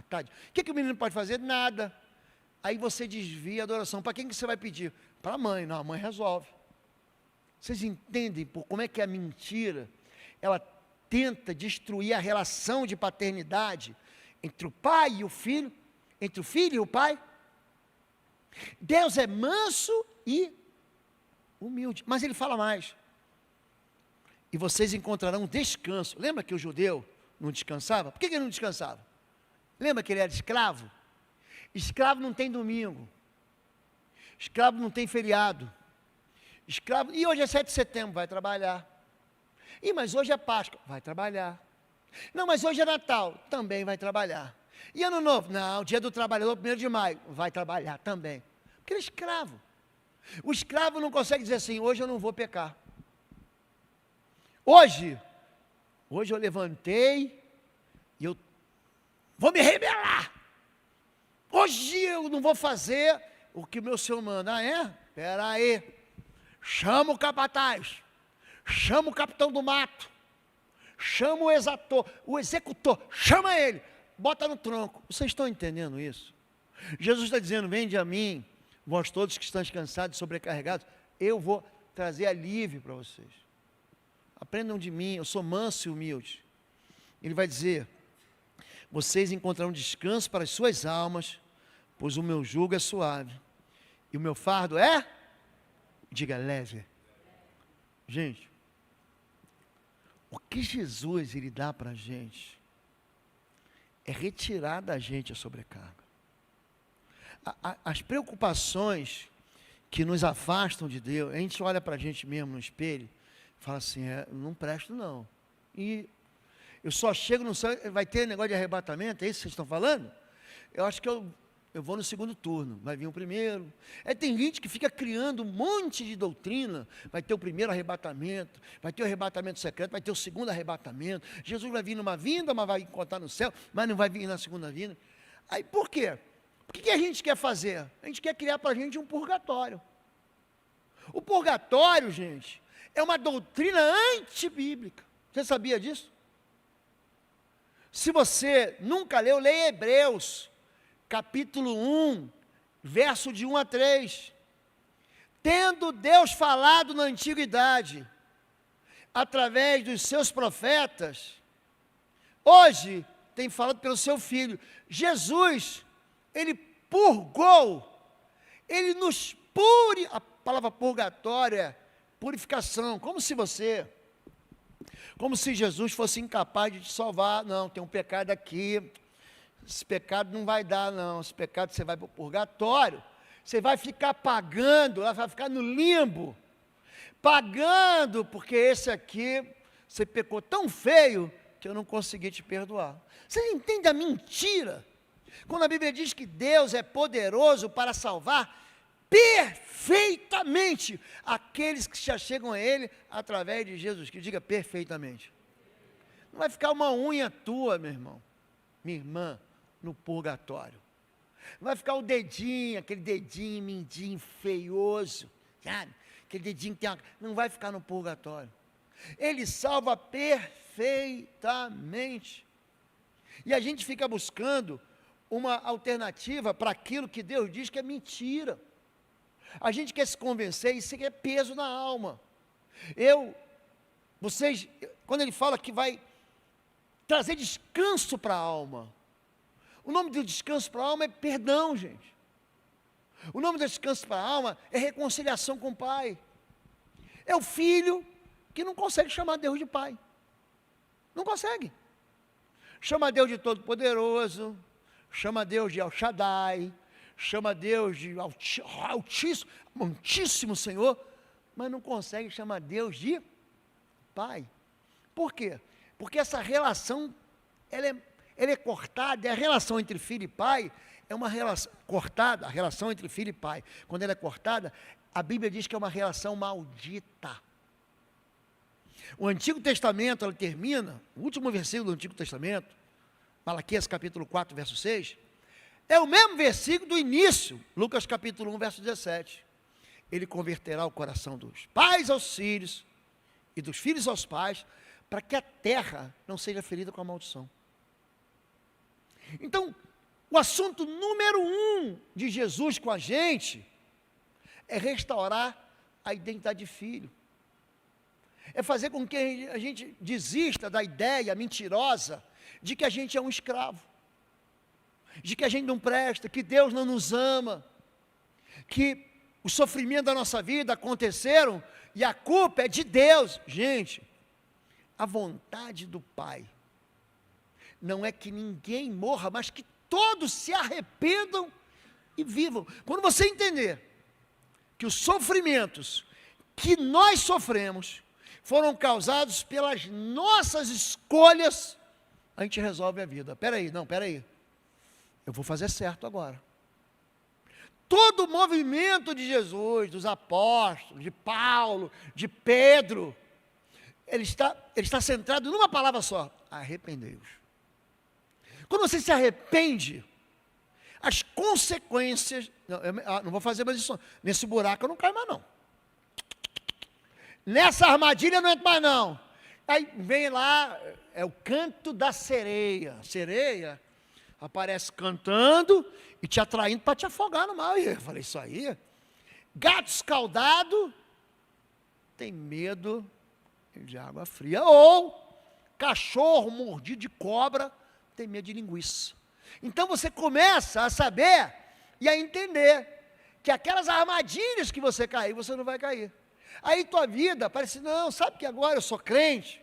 Tadinho. O que o menino pode fazer? Nada. Aí você desvia a adoração. Para quem que você vai pedir? Para a mãe. Não, a mãe resolve. Vocês entendem como é que a mentira, ela tenta destruir a relação de paternidade entre o pai e o filho, entre o filho e o pai? Deus é manso e humilde. Mas ele fala mais. E vocês encontrarão descanso. Lembra que o judeu não descansava? Por que ele não descansava? Lembra que ele era escravo? Escravo não tem domingo. Escravo não tem feriado. Escravo, e hoje é 7 de setembro, vai trabalhar. Mas hoje é Páscoa, vai trabalhar. Não, mas hoje é Natal, também vai trabalhar. E Ano Novo? Não, dia do trabalhador, 1º de maio, vai trabalhar também. Porque ele é escravo. O escravo não consegue dizer assim, hoje eu não vou pecar. Hoje eu levantei e eu vou me rebelar. Hoje eu não vou fazer o que meu Senhor manda. Espera aí. Chama o capataz. Chama o capitão do mato. Chama o executor. Chama ele. Bota no tronco. Vocês estão entendendo isso? Jesus está dizendo, vinde a mim, vós todos que estão cansados e sobrecarregados, eu vou trazer alívio para vocês. Aprendam de mim, eu sou manso e humilde. Ele vai dizer, vocês encontrarão descanso para as suas almas, pois o meu jugo é suave, e o meu fardo é, diga, leve. Gente, o que Jesus ele dá para a gente, é retirar da gente a sobrecarga. As preocupações que nos afastam de Deus, a gente olha para a gente mesmo no espelho, fala assim, não presto não. E eu só chego no céu, vai ter negócio de arrebatamento, é isso que vocês estão falando? Eu acho que eu vou no segundo turno, vai vir o primeiro. Tem gente que fica criando um monte de doutrina, vai ter o primeiro arrebatamento, vai ter o arrebatamento secreto, vai ter o segundo arrebatamento, Jesus vai vir numa vinda, mas vai encontrar no céu, mas não vai vir na segunda vinda. Aí por quê? O que a gente quer fazer? A gente quer criar para a gente um purgatório. O purgatório, gente, é uma doutrina antibíblica. Você sabia disso? Se você nunca leu, leia Hebreus, capítulo 1, verso de 1 a 3. Tendo Deus falado na antiguidade, através dos seus profetas, hoje tem falado pelo seu Filho. Jesus, ele purgou, ele nos a palavra purgatório é purificação, como se Jesus fosse incapaz de te salvar. Não, tem um pecado aqui, esse pecado não vai dar não, esse pecado você vai para o purgatório, você vai ficar pagando, vai ficar no limbo, pagando, porque esse aqui, você pecou tão feio, que eu não consegui te perdoar. Você entende a mentira? Quando a Bíblia diz que Deus é poderoso para salvar perfeitamente aqueles que se achegam a Ele através de Jesus, que diga perfeitamente. Não vai ficar uma unha tua, meu irmão, minha irmã, no purgatório. Não vai ficar o dedinho, aquele dedinho, mindinho, feioso, sabe? Aquele dedinho que tem uma... Não vai ficar no purgatório. Ele salva perfeitamente. E a gente fica buscando uma alternativa para aquilo que Deus diz que é mentira. A gente quer se convencer, isso é peso na alma. Quando ele fala que vai trazer descanso para a alma, o nome do descanso para a alma é perdão, gente. O nome do descanso para a alma é reconciliação com o Pai. É o filho que não consegue chamar Deus de Pai. Não consegue. Chama Deus de Todo-Poderoso, chama Deus de El Shaddai, chama Deus de Altíssimo Senhor, mas não consegue chamar Deus de Pai. Por quê? Porque essa relação, ela é cortada, a relação entre filho e pai é uma relação cortada, a relação entre filho e pai, quando ela é cortada, a Bíblia diz que é uma relação maldita. O Antigo Testamento, ela termina, o último versículo do Antigo Testamento, Malaquias capítulo 4, verso 6, é o mesmo versículo do início, Lucas capítulo 1, verso 17. Ele converterá o coração dos pais aos filhos e dos filhos aos pais, para que a terra não seja ferida com a maldição. Então, o assunto número 1 de Jesus com a gente é restaurar a identidade de filho. É fazer com que a gente desista da ideia mentirosa de que a gente é um escravo, de que a gente não presta, que Deus não nos ama, que os sofrimentos da nossa vida aconteceram e a culpa é de Deus. Gente, a vontade do Pai não é que ninguém morra, mas que todos se arrependam e vivam. Quando você entender que os sofrimentos que nós sofremos foram causados pelas nossas escolhas, a gente resolve a vida. Peraí, eu vou fazer certo agora. Todo o movimento de Jesus, dos apóstolos, de Paulo, de Pedro, ele está centrado numa palavra só: arrependei-vos. Quando você se arrepende, as consequências, não vou fazer mais isso, nesse buraco eu não caio mais não, nessa armadilha eu não entro mais não. Aí vem lá, é o canto da sereia. A sereia aparece cantando e te atraindo para te afogar no mar. E eu falei, isso aí, gato escaldado tem medo de água fria, ou cachorro mordido de cobra tem medo de linguiça. Então você começa a saber e a entender que aquelas armadilhas que você caiu, você não vai cair. Aí tua vida parece, não, sabe que agora eu sou crente,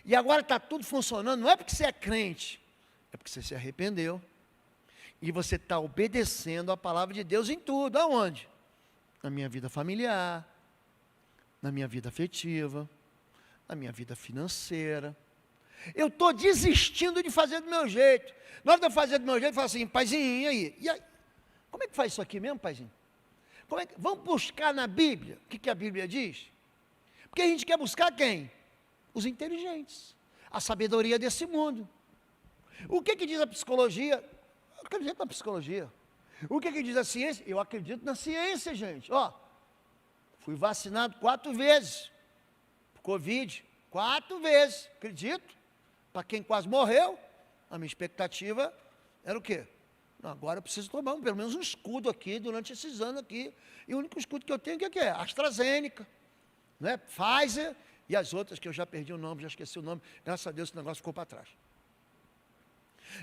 e agora está tudo funcionando, não é porque você é crente, é porque você se arrependeu, e você está obedecendo a palavra de Deus em tudo. Aonde? Na minha vida familiar, na minha vida afetiva, na minha vida financeira. Eu estou desistindo de fazer do meu jeito. Na hora de eu fazer do meu jeito, eu falo assim, paizinho, e aí? Como é que faz isso aqui mesmo, paizinho? Vamos buscar na Bíblia o que a Bíblia diz? Porque a gente quer buscar quem? Os inteligentes, a sabedoria desse mundo. O que diz a psicologia? Eu acredito na psicologia. O que diz a ciência? Eu acredito na ciência, gente. Fui vacinado 4 vezes. Covid, 4 vezes, acredito. Para quem quase morreu, a minha expectativa era o quê? Não, agora eu preciso tomar pelo menos um escudo aqui durante esses anos aqui. E o único escudo que eu tenho, o que é? AstraZeneca, né? Pfizer e as outras que eu já perdi o nome, já esqueci o nome. Graças a Deus esse negócio ficou para trás.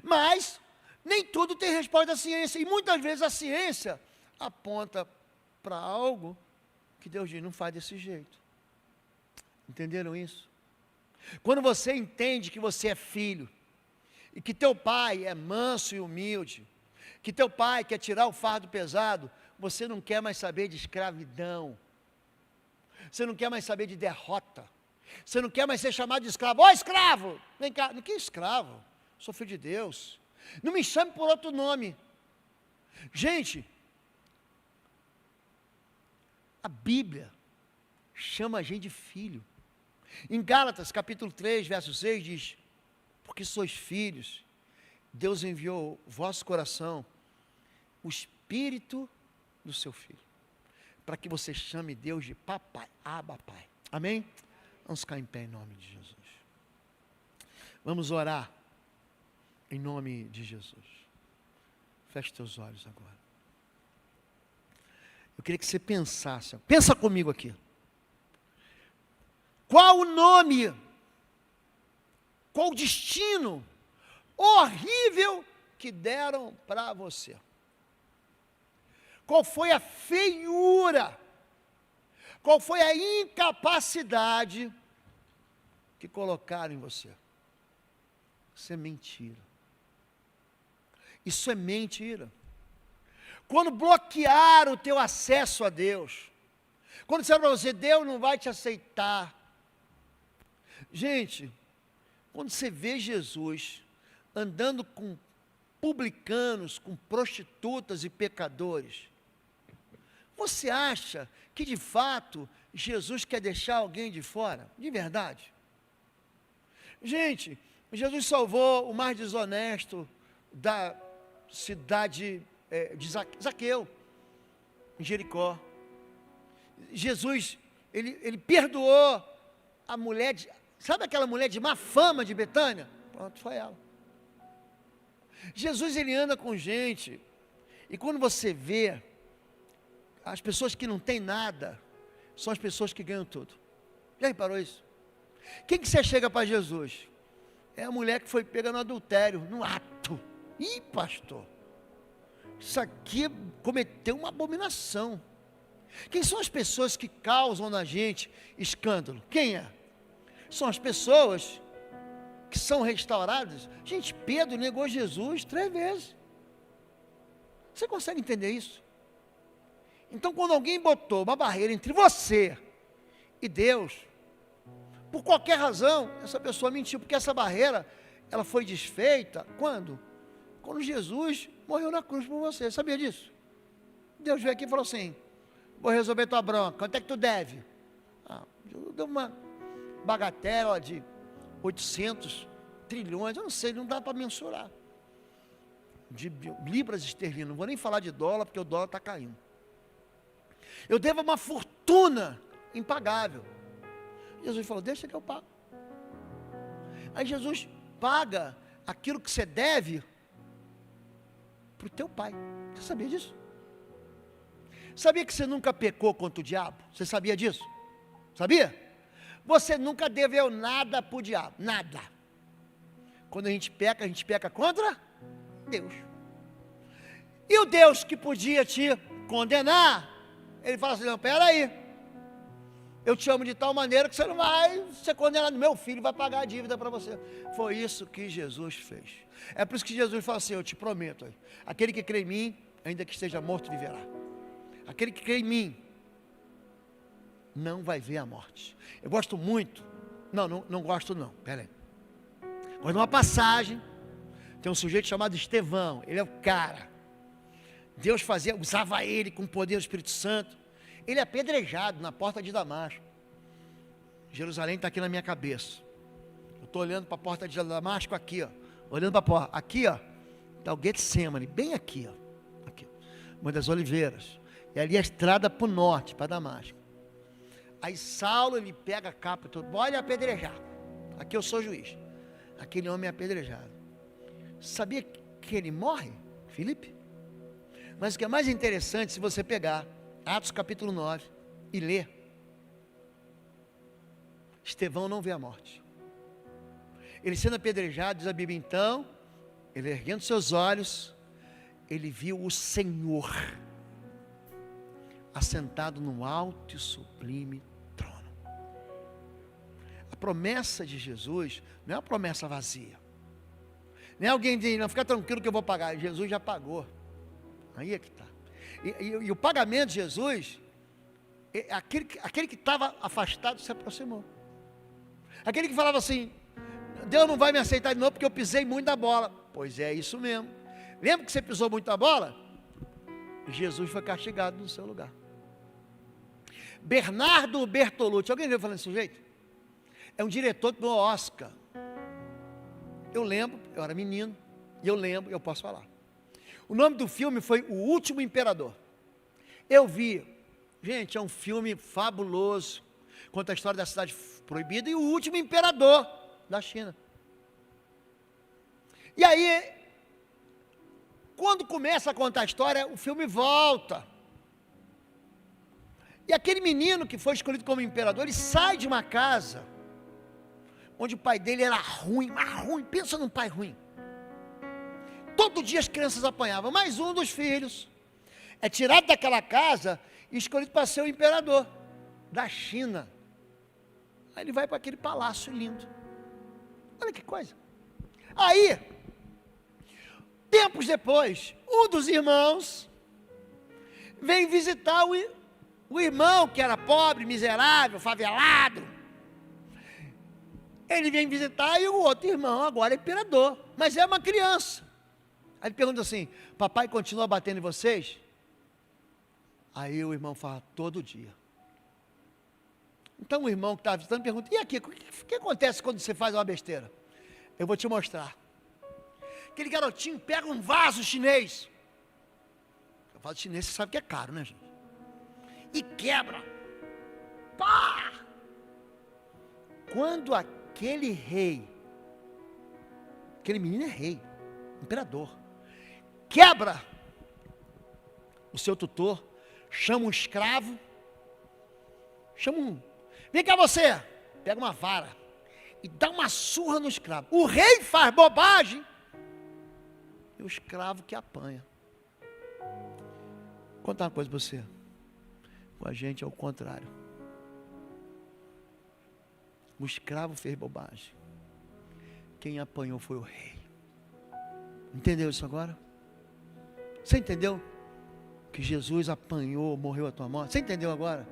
Mas nem tudo tem resposta da ciência. E muitas vezes a ciência aponta para algo que Deus diz, não faz desse jeito. Entenderam isso? Quando você entende que você é filho, e que teu pai é manso e humilde, que teu pai quer tirar o fardo pesado, você não quer mais saber de escravidão, você não quer mais saber de derrota, você não quer mais ser chamado de escravo. Ô escravo, vem cá, não que escravo, sou filho de Deus, não me chame por outro nome. Gente, a Bíblia chama a gente de filho. Em Gálatas capítulo 3, verso 6 diz, porque sois filhos, Deus enviou ao vosso coração o Espírito do seu Filho, para que você chame Deus de papai, Abba Pai. Amém? Vamos ficar em pé em nome de Jesus. Vamos orar em nome de Jesus. Feche teus olhos agora. Eu queria que você pensasse, pensa comigo aqui. Qual o nome, qual o destino horrível que deram para você? Qual foi a feiura? Qual foi a incapacidade que colocaram em você? Isso é mentira. Isso é mentira. Quando bloquearam o teu acesso a Deus, quando disseram para você, Deus não vai te aceitar. Gente, quando você vê Jesus andando com publicanos, com prostitutas e pecadores, você acha que de fato Jesus quer deixar alguém de fora? De verdade? Gente, Jesus salvou o mais desonesto da cidade de Zaqueu, em Jericó. Jesus, ele perdoou a mulher, sabe aquela mulher de má fama de Betânia? Pronto, foi ela. Jesus, ele anda com gente, e quando você vê, as pessoas que não têm nada, são as pessoas que ganham tudo. Já reparou isso? Quem que você chega para Jesus? É a mulher que foi pega no adultério, no ato. Ih, pastor, isso aqui cometeu uma abominação. Quem são as pessoas que causam na gente escândalo? Quem é? São as pessoas que são restauradas. Gente, Pedro negou Jesus 3 vezes. Você consegue entender isso? Então, quando alguém botou uma barreira entre você e Deus, por qualquer razão, essa pessoa mentiu, porque essa barreira, ela foi desfeita, quando? Quando Jesus morreu na cruz por você, sabia disso? Deus veio aqui e falou assim, vou resolver tua bronca, quanto é que tu deve? Eu dou uma bagatela de 800 trilhões, eu não sei, não dá para mensurar, de libras esterlinas, não vou nem falar de dólar, porque o dólar está caindo. Eu devo uma fortuna impagável. Jesus falou, deixa que eu pago. Aí Jesus paga aquilo que você deve para o teu pai. Você sabia disso? Sabia que você nunca pecou contra o diabo? Você sabia disso? Sabia? Você nunca deveu nada para o diabo, nada. Quando a gente peca contra Deus. E o Deus que podia te condenar, ele fala assim, não, peraí, eu te amo de tal maneira que você não vai ser condenado, meu filho vai pagar a dívida para você. Foi isso que Jesus fez. É por isso que Jesus fala assim, eu te prometo, aquele que crê em mim, ainda que esteja morto, viverá. Aquele que crê em mim, não vai ver a morte. Eu gosto muito, não gosto não, peraí. Gosto de uma passagem, tem um sujeito chamado Estevão, ele é o cara. Deus usava ele com o poder do Espírito Santo. Ele é apedrejado na porta de Damasco. Jerusalém está aqui na minha cabeça. Eu estou olhando para a porta de Damasco aqui, ó. Olhando para a porta, aqui, ó. Está o Getsemane, bem aqui, ó. Aqui, Monte das Oliveiras. E ali a estrada para o norte, para Damasco. Aí Saulo, ele pega a capa e tudo, pode apedrejar. Aqui eu sou juiz. Aquele homem é apedrejado. Sabia que ele morre, Filipe? Mas o que é mais interessante, se você pegar Atos capítulo 9 e ler, Estevão não vê a morte. Ele sendo apedrejado, diz a Bíblia, então, ele erguendo seus olhos, ele viu o Senhor assentado num alto e sublime trono. A promessa de Jesus não é uma promessa vazia. Não é alguém diz, não, fica tranquilo que eu vou pagar. Jesus já pagou. Aí é que está. E o pagamento de Jesus, aquele que estava afastado se aproximou. Aquele que falava assim, Deus não vai me aceitar de novo porque eu pisei muito na bola. Pois é, isso mesmo. Lembra que você pisou muito na bola? Jesus foi castigado no seu lugar. Bernardo Bertolucci, alguém viu falando desse sujeito? É um diretor do Oscar. Eu lembro, eu era menino, e eu lembro, eu posso falar. O nome do filme foi O Último Imperador. Eu vi, gente, é um filme fabuloso, conta a história da cidade proibida e o último imperador da China. E aí, quando começa a contar a história, o filme volta. E aquele menino que foi escolhido como imperador, ele sai de uma casa onde o pai dele era ruim, mas ruim, pensa num pai ruim. Todo dia as crianças apanhavam, mas um dos filhos é tirado daquela casa e escolhido para ser o imperador da China. Aí ele vai para aquele palácio lindo. Olha que coisa. Aí, tempos depois, um dos irmãos vem visitar o irmão que era pobre, miserável, favelado. Ele vem visitar e o outro irmão agora é imperador, mas é uma criança. Aí ele pergunta assim, papai continua batendo em vocês? Aí o irmão fala, todo dia. Então o irmão que estava visitando pergunta, e aqui, o que acontece quando você faz uma besteira? Eu vou te mostrar. Aquele garotinho pega um vaso chinês. O vaso chinês você sabe que é caro, né, gente? E quebra. Pá! Quando aquele rei, aquele menino é rei, imperador, quebra, o seu tutor chama um escravo, vem cá você, pega uma vara e dá uma surra no escravo. O rei faz bobagem e o escravo que apanha. Vou contar uma coisa para você, com a gente é o contrário. O escravo fez bobagem, quem apanhou foi o rei. Entendeu isso agora? Você entendeu? Que Jesus apanhou, morreu a tua morte. Você entendeu agora?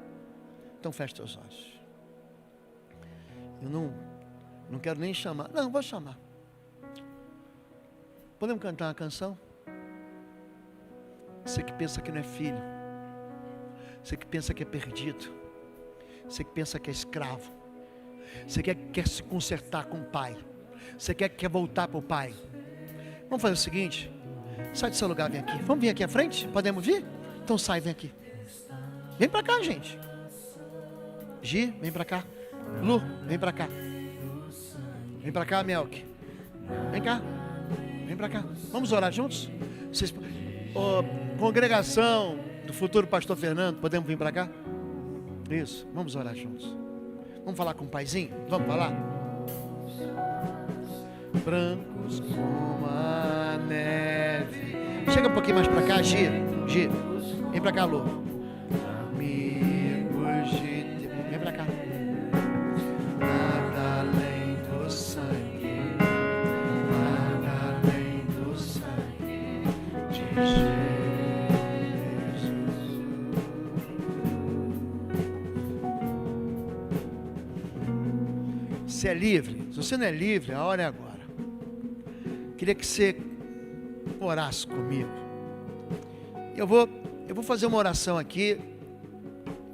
Então feche teus olhos. Eu não quero nem chamar. Não, vou chamar. Podemos cantar uma canção? Você que pensa que não é filho. Você que pensa que é perdido. Você que pensa que é escravo. Você quer se consertar com o pai. Você quer voltar para o pai. Vamos fazer o seguinte. Sai do seu lugar, vem aqui. Vamos vir aqui à frente? Podemos vir? Então sai, vem aqui. Vem para cá, gente. Gi, vem para cá. Lu, vem para cá. Vem para cá, Melk. Vem cá. Vem para cá. Vamos orar juntos? Vocês, congregação do futuro pastor Fernando, podemos vir para cá? Isso, vamos orar juntos. Vamos falar com o paizinho? Vamos falar? Brancos como a neve. Chega um pouquinho mais para cá, Gi. Vem para cá, Lu. Amigos de Deus. Vem para cá. Nada além do sangue. Nada além do sangue de Jesus. Você é livre? Se você não é livre, a hora é agora. Queria que você orasse comigo. Eu vou fazer uma oração aqui.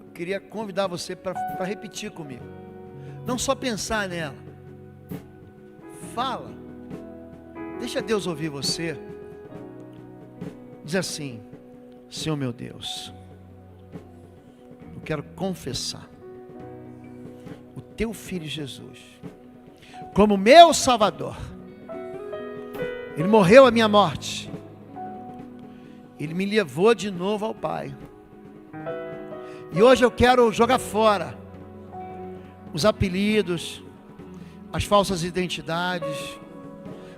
Eu queria convidar você para repetir comigo. Não só pensar nela. Fala. Deixa Deus ouvir você. Diz assim: Senhor meu Deus, eu quero confessar teu Filho Jesus como meu Salvador. Ele morreu a minha morte. Ele me levou de novo ao Pai. E hoje eu quero jogar fora os apelidos, as falsas identidades,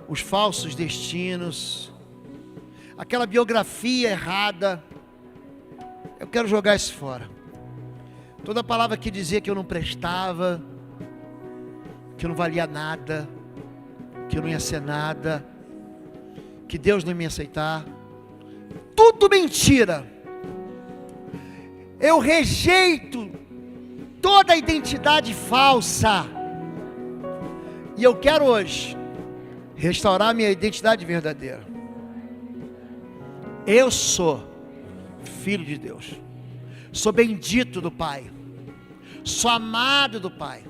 os falsos destinos, aquela biografia errada. Eu quero jogar isso fora. Toda palavra que dizia que eu não prestava, que eu não valia nada, que eu não ia ser nada, que Deus não ia me aceitar. Tudo mentira. Eu rejeito toda a identidade falsa. E eu quero hoje restaurar minha identidade verdadeira. Eu sou filho de Deus. Sou bendito do Pai. Sou amado do Pai.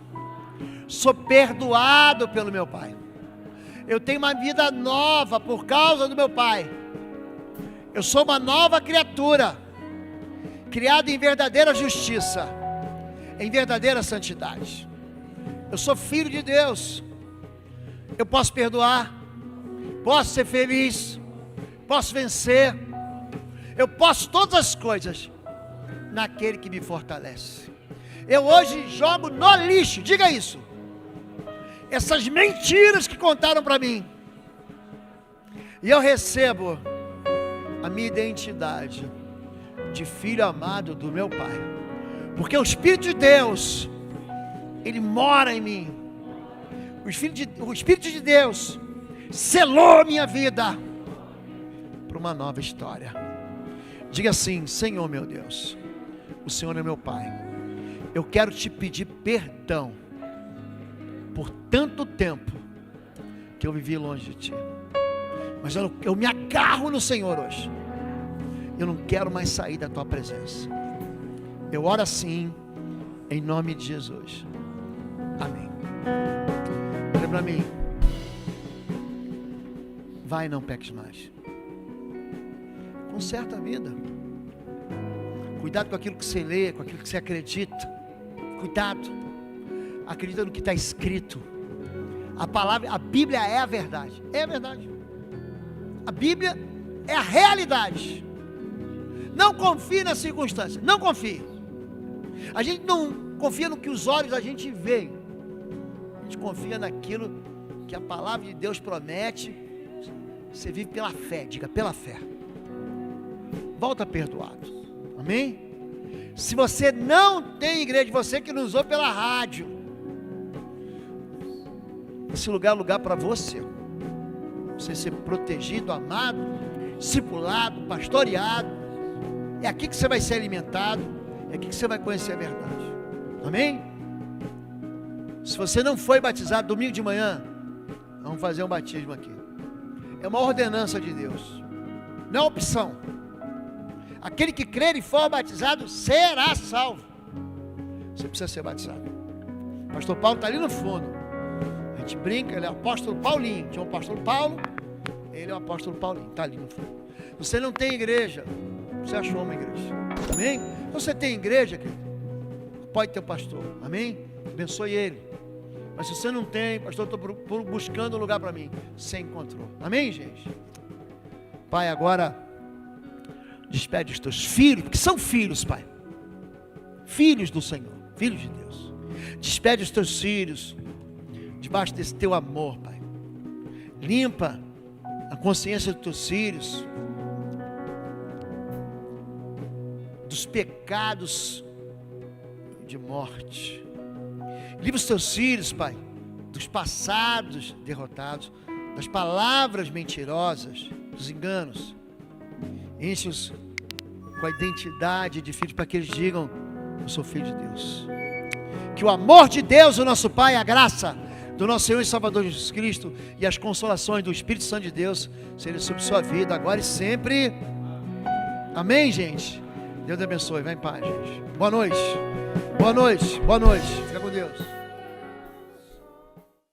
Sou perdoado pelo meu Pai. Eu tenho uma vida nova por causa do meu Pai. Eu sou uma nova criatura, criada em verdadeira justiça, em verdadeira santidade. Eu sou filho de Deus. Eu posso perdoar, posso ser feliz, posso vencer, eu posso todas as coisas naquele que me fortalece. Eu hoje jogo no lixo, diga isso, essas mentiras que contaram para mim, e eu recebo a minha identidade de filho amado do meu Pai, porque o Espírito de Deus, Ele mora em mim. O Espírito de Deus selou a minha vida para uma nova história. Diga assim: Senhor meu Deus, o Senhor é meu Pai, eu quero te pedir perdão por tanto tempo que eu vivi longe de Ti, mas eu me agarro no Senhor hoje. Eu não quero mais sair da Tua presença. Eu oro assim, em nome de Jesus. Amém. Olha para mim. Vai e não peques mais. Conserta a vida. Cuidado com aquilo que você lê, com aquilo que você acredita. Cuidado. Acredita no que está escrito. A Bíblia é a verdade. É a verdade. A Bíblia é a realidade. Não confie nas circunstâncias. Não confie. A gente não confia no que os olhos da gente veem. A gente confia naquilo que a palavra de Deus promete. Você vive pela fé. Diga, pela fé. Volta perdoado. Amém? Se você não tem igreja, você que nos ouve pela rádio, esse lugar é lugar para você. Você ser protegido, amado, discipulado, pastoreado. É aqui que você vai ser alimentado. É aqui que você vai conhecer a verdade. Amém? Se você não foi batizado domingo de manhã, vamos fazer um batismo aqui. É uma ordenança de Deus. Não é opção. Aquele que crer e for batizado será salvo. Você precisa ser batizado. O pastor Paulo está ali no fundo. A gente brinca, ele é o apóstolo Paulinho. Tinha um apóstolo Paulo, ele é o apóstolo Paulinho. Está ali no fundo. Você não tem igreja, você achou uma igreja. Amém? Então você tem igreja, querido, pode ter pastor. Amém? Abençoe ele. Mas se você não tem, pastor, estou buscando um lugar para mim. Você encontrou. Amém, gente? Pai, agora despede os teus filhos, porque são filhos, Pai. Filhos do Senhor, filhos de Deus. Despede os teus filhos debaixo desse teu amor, Pai. Limpa a consciência dos teus filhos dos pecados de morte. Livra os teus filhos, Pai, dos passados derrotados, das palavras mentirosas, dos enganos. Enche-os com a identidade de filhos, para que eles digam: eu sou filho de Deus. Que o amor de Deus, o nosso Pai, a graça do nosso Senhor e Salvador Jesus Cristo e as consolações do Espírito Santo de Deus sejam sobre sua vida, agora e sempre. Amém, gente? Deus abençoe. Vai em paz, gente. Boa noite. Boa noite. Boa noite. Fica com Deus.